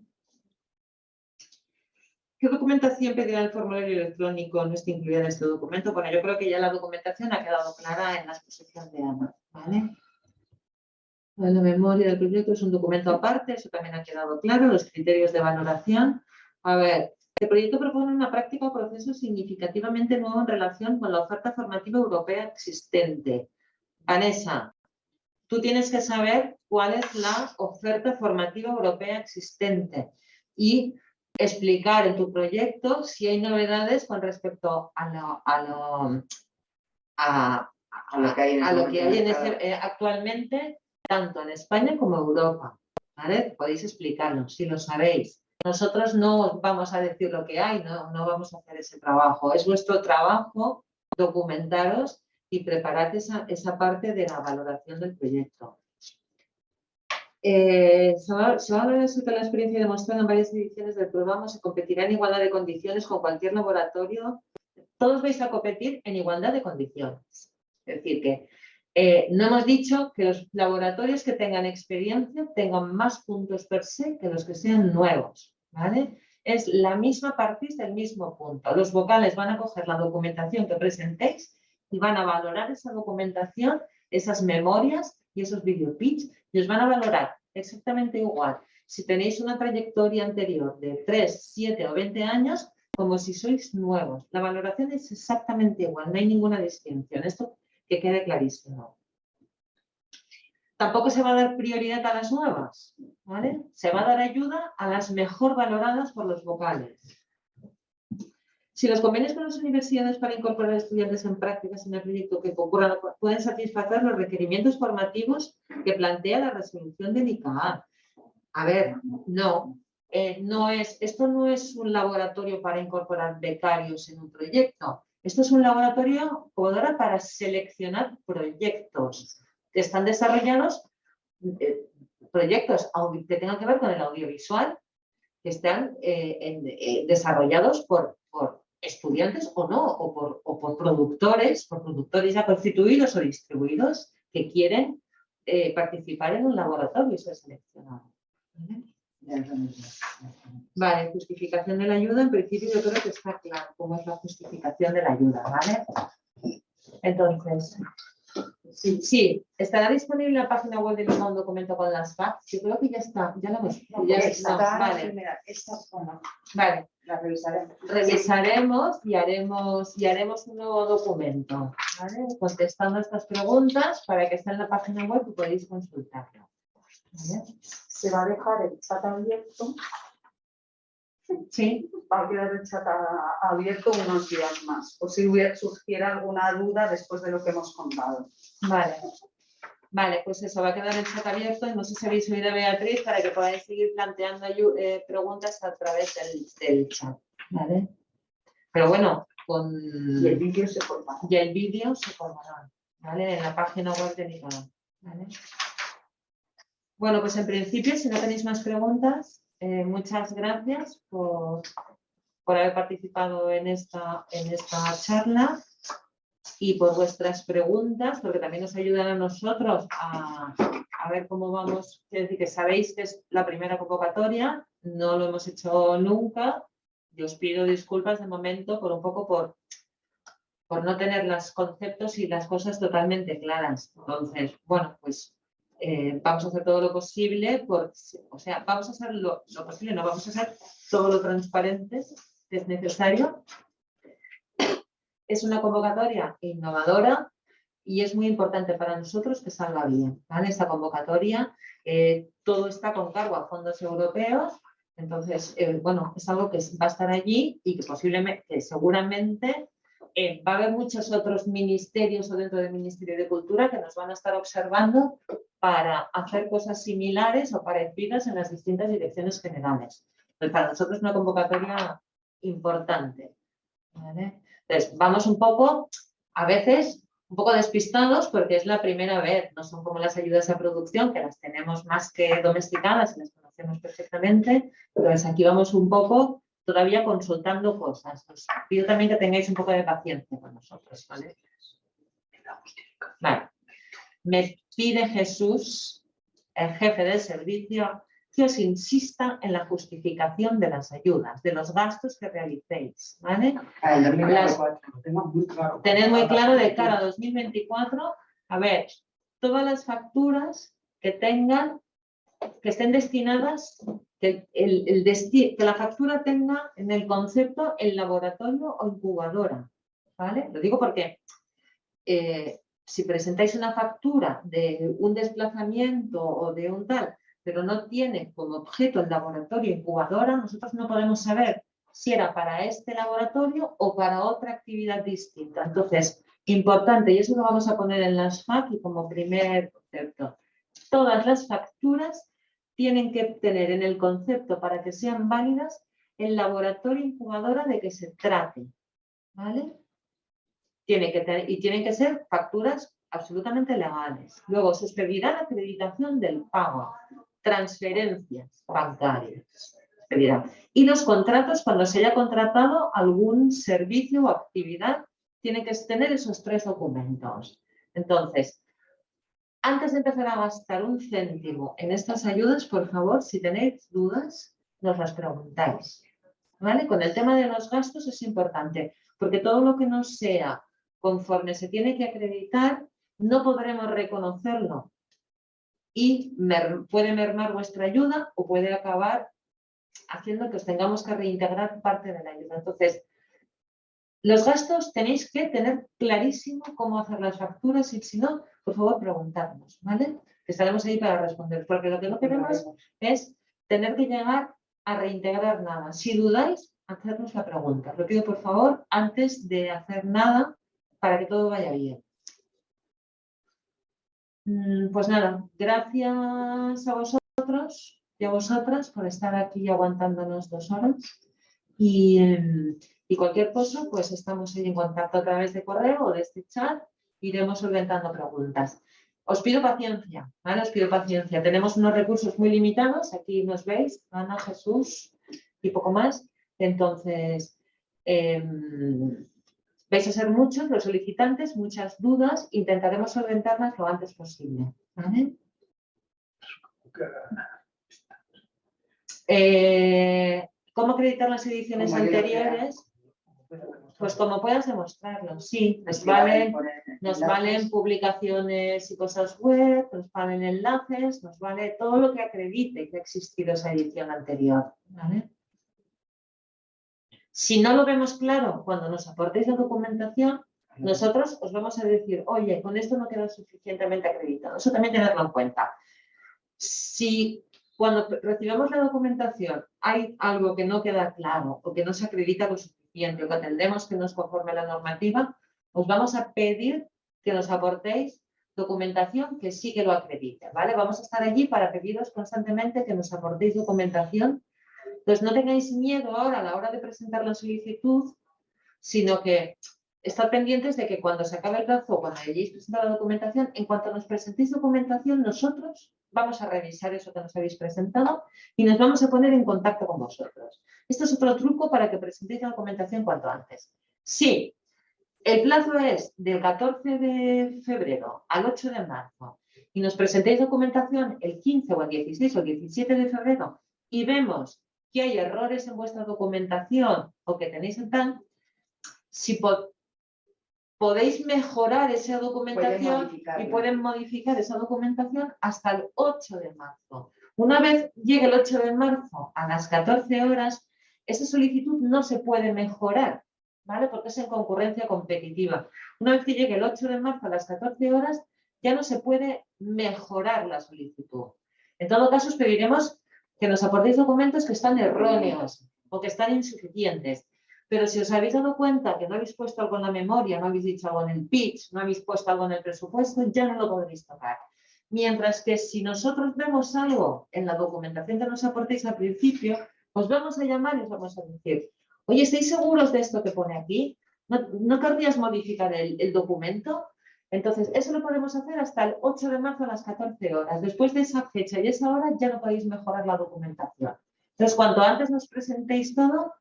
¿Qué documentación pedirá el formulario electrónico no está incluida en este documento? Bueno, yo creo que ya la documentación ha quedado clara en la exposición de Ana, ¿vale? La memoria del proyecto es un documento aparte, eso también ha quedado claro. Los criterios de valoración. A ver, el proyecto propone una práctica o proceso significativamente nuevo en relación con la oferta formativa europea existente. Vanessa, tú tienes que saber cuál es la oferta formativa europea existente y explicar en tu proyecto si hay novedades con respecto a lo que hay actualmente, tanto en España como en Europa, ¿vale? Podéis explicarnos, si lo sabéis. Nosotros no os vamos a decir lo que hay, no vamos a hacer ese trabajo. Es vuestro trabajo documentaros y preparad esa parte de la valoración del proyecto. Se va a hablar de la experiencia demostrada en varias ediciones del programa. Se competirá en igualdad de condiciones con cualquier laboratorio. Todos vais a competir en igualdad de condiciones. Es decir, que no hemos dicho que los laboratorios que tengan experiencia tengan más puntos per se que los que sean nuevos, ¿vale? Es la misma partida del mismo punto. Los vocales van a coger la documentación que presentéis y van a valorar esa documentación, esas memorias y esos video pitch, y os van a valorar exactamente igual si tenéis una trayectoria anterior de 3, 7 o 20 años como si sois nuevos. La valoración es exactamente igual, no hay ninguna distinción. Esto que quede clarísimo. Tampoco se va a dar prioridad a las nuevas, ¿vale? Se va a dar ayuda a las mejor valoradas por los vocales. Si los convenios con las universidades para incorporar estudiantes en prácticas en el proyecto que concurran pueden satisfacer los requerimientos formativos que plantea la resolución del ICAA. A ver, no. Esto no es un laboratorio para incorporar becarios en un proyecto. Esto es un laboratorio para seleccionar proyectos que están desarrollados, proyectos que tengan que ver con el audiovisual, que están desarrollados por estudiantes o no, o por productores ya constituidos o distribuidos que quieren participar en un laboratorio y ser seleccionados. Vale, justificación de la ayuda, en principio yo creo que está claro cómo es la justificación de la ayuda, ¿vale? Entonces, sí, estará disponible en la página web del un documento con las facts. Yo creo que ya está, ya lo hemos. Vale. La revisaremos. Revisaremos y haremos un nuevo documento, ¿vale? Contestando estas preguntas para que esté en la página web y podéis consultarlo. ¿Vale? Se va a dejar el chat abierto. Sí. Va a quedar el chat abierto unos días más, por si surgiera alguna duda después de lo que hemos contado. Vale. Vale, pues eso, va a quedar el chat abierto y no sé si habéis oído a Beatriz para que podáis seguir planteando preguntas a través del chat, ¿vale? Pero bueno, Y el vídeo se formará. Y el vídeo se formará. ¿vale? En la página web de Nicaragua, ¿vale? Bueno, pues en principio, si no tenéis más preguntas, muchas gracias por haber participado en esta charla y por vuestras preguntas, porque también nos ayudan a nosotros a ver cómo vamos. Quiero decir que sabéis que es la primera convocatoria, no lo hemos hecho nunca, y os pido disculpas de momento por no tener los conceptos y las cosas totalmente claras. Entonces, bueno, pues vamos a hacer todo lo posible, vamos a hacer lo posible, no vamos a hacer todo lo transparentes que es necesario. Es una convocatoria innovadora y es muy importante para nosotros que salga bien, ¿vale? Esta convocatoria, todo está con cargo a fondos europeos, entonces, bueno, es algo que va a estar allí y que seguramente va a haber muchos otros ministerios o dentro del Ministerio de Cultura que nos van a estar observando para hacer cosas similares o parecidas en las distintas direcciones generales. Pues para nosotros es una convocatoria importante, ¿vale? Entonces, vamos un poco, a veces, un poco despistados porque es la primera vez, no son como las ayudas a producción, que las tenemos más que domesticadas y las conocemos perfectamente. Entonces, aquí vamos un poco todavía consultando cosas. Os pido también que tengáis un poco de paciencia con nosotros, ¿vale? Vale. Me pide Jesús, el jefe del servicio, que os insista en la justificación de las ayudas, de los gastos que realicéis, ¿vale? El 2024, lo tengo muy claro. Tened muy claro de cara a 2024, a ver, todas las facturas que tengan, que estén destinadas, que la factura tenga en el concepto el laboratorio o incubadora, ¿vale? Lo digo porque si presentáis una factura de un desplazamiento o de un tal, pero no tiene como objeto el laboratorio incubadora, nosotros no podemos saber si era para este laboratorio o para otra actividad distinta. Entonces, importante, y eso lo vamos a poner en las FAQ y como primer concepto, todas las facturas tienen que tener en el concepto, para que sean válidas, el laboratorio incubadora de que se trate, ¿vale? Tienen que ser facturas absolutamente legales. Luego, se os pedirá la acreditación del pago, transferencias bancarias. Y los contratos, cuando se haya contratado algún servicio o actividad, tienen que tener esos 3 documentos. Entonces, antes de empezar a gastar un céntimo en estas ayudas, por favor, si tenéis dudas, nos las preguntáis, ¿vale? Con el tema de los gastos es importante, porque todo lo que no sea conforme se tiene que acreditar, no podremos reconocerlo y puede mermar vuestra ayuda o puede acabar haciendo que os tengamos que reintegrar parte de la ayuda. Entonces, los gastos tenéis que tener clarísimo cómo hacer las facturas y si no, por favor, preguntadnos, ¿vale? Estaremos ahí para responder, porque lo que no queremos es tener que llegar a reintegrar nada. Si dudáis, hacernos la pregunta. Lo pido, por favor, antes de hacer nada, para que todo vaya bien. Pues nada, gracias a vosotros y a vosotras por estar aquí aguantándonos 2 horas. Y cualquier cosa, pues estamos ahí en contacto a través de correo o de este chat. Iremos solventando preguntas. Os pido paciencia, ¿vale? Os pido paciencia. Tenemos unos recursos muy limitados. Aquí nos veis, Ana, Jesús y poco más. Entonces, vais a ser muchos los solicitantes, muchas dudas. Intentaremos solventarlas lo antes posible, ¿vale? ¿Cómo acreditar las ediciones anteriores? Pues como puedas demostrarlo, sí. Nos valen publicaciones y cosas web, nos valen enlaces, nos vale todo lo que acredite que ha existido esa edición anterior, ¿vale? Si no lo vemos claro cuando nos aportéis la documentación, nosotros os vamos a decir, oye, con esto no queda suficientemente acreditado. Eso también tenerlo en cuenta. Si cuando recibamos la documentación hay algo que no queda claro o que no se acredita lo suficiente o que entendemos que no es conforme a la normativa, os vamos a pedir que nos aportéis documentación que sí que lo acredite, ¿vale? Vamos a estar allí para pediros constantemente que nos aportéis documentación. Entonces, no tengáis miedo ahora a la hora de presentar la solicitud, sino que estar pendientes de que cuando se acabe el plazo o cuando hayáis presentado la documentación, en cuanto nos presentéis documentación, nosotros vamos a revisar eso que nos habéis presentado y nos vamos a poner en contacto con vosotros. Esto es otro truco para que presentéis la documentación cuanto antes. Sí, el plazo es del 14 de febrero al 8 de marzo y nos presentéis documentación el 15 o el 16 o el 17 de febrero y vemos que hay errores en vuestra documentación o que tenéis en tal, si podéis mejorar esa documentación y pueden modificar esa documentación hasta el 8 de marzo. Una vez llegue el 8 de marzo a las 14 horas, esa solicitud no se puede mejorar, ¿vale? Porque es en concurrencia competitiva. Una vez que llegue el 8 de marzo a las 14 horas, ya no se puede mejorar la solicitud. En todo caso, os pediremos que nos aportéis documentos que están erróneos o que están insuficientes. Pero si os habéis dado cuenta que no habéis puesto algo en la memoria, no habéis dicho algo en el pitch, no habéis puesto algo en el presupuesto, ya no lo podréis tocar. Mientras que si nosotros vemos algo en la documentación que nos aportéis al principio, os vamos a llamar y os vamos a decir, oye, ¿estáis seguros de esto que pone aquí? ¿No querrías modificar el documento? Entonces, eso lo podemos hacer hasta el 8 de marzo a las 14 horas. Después de esa fecha y esa hora ya no podéis mejorar la documentación. Entonces, cuanto antes nos presentéis todo,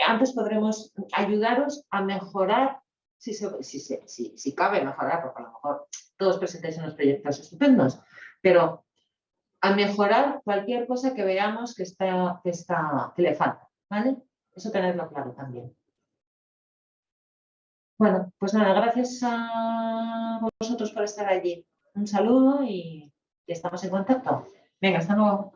antes podremos ayudaros a mejorar, si cabe mejorar, porque a lo mejor todos presentáis unos proyectos estupendos, pero a mejorar cualquier cosa que veamos que le falta, ¿vale? Eso tenerlo claro también. Bueno, pues nada, gracias a vosotros por estar allí. Un saludo y estamos en contacto. Venga, hasta luego.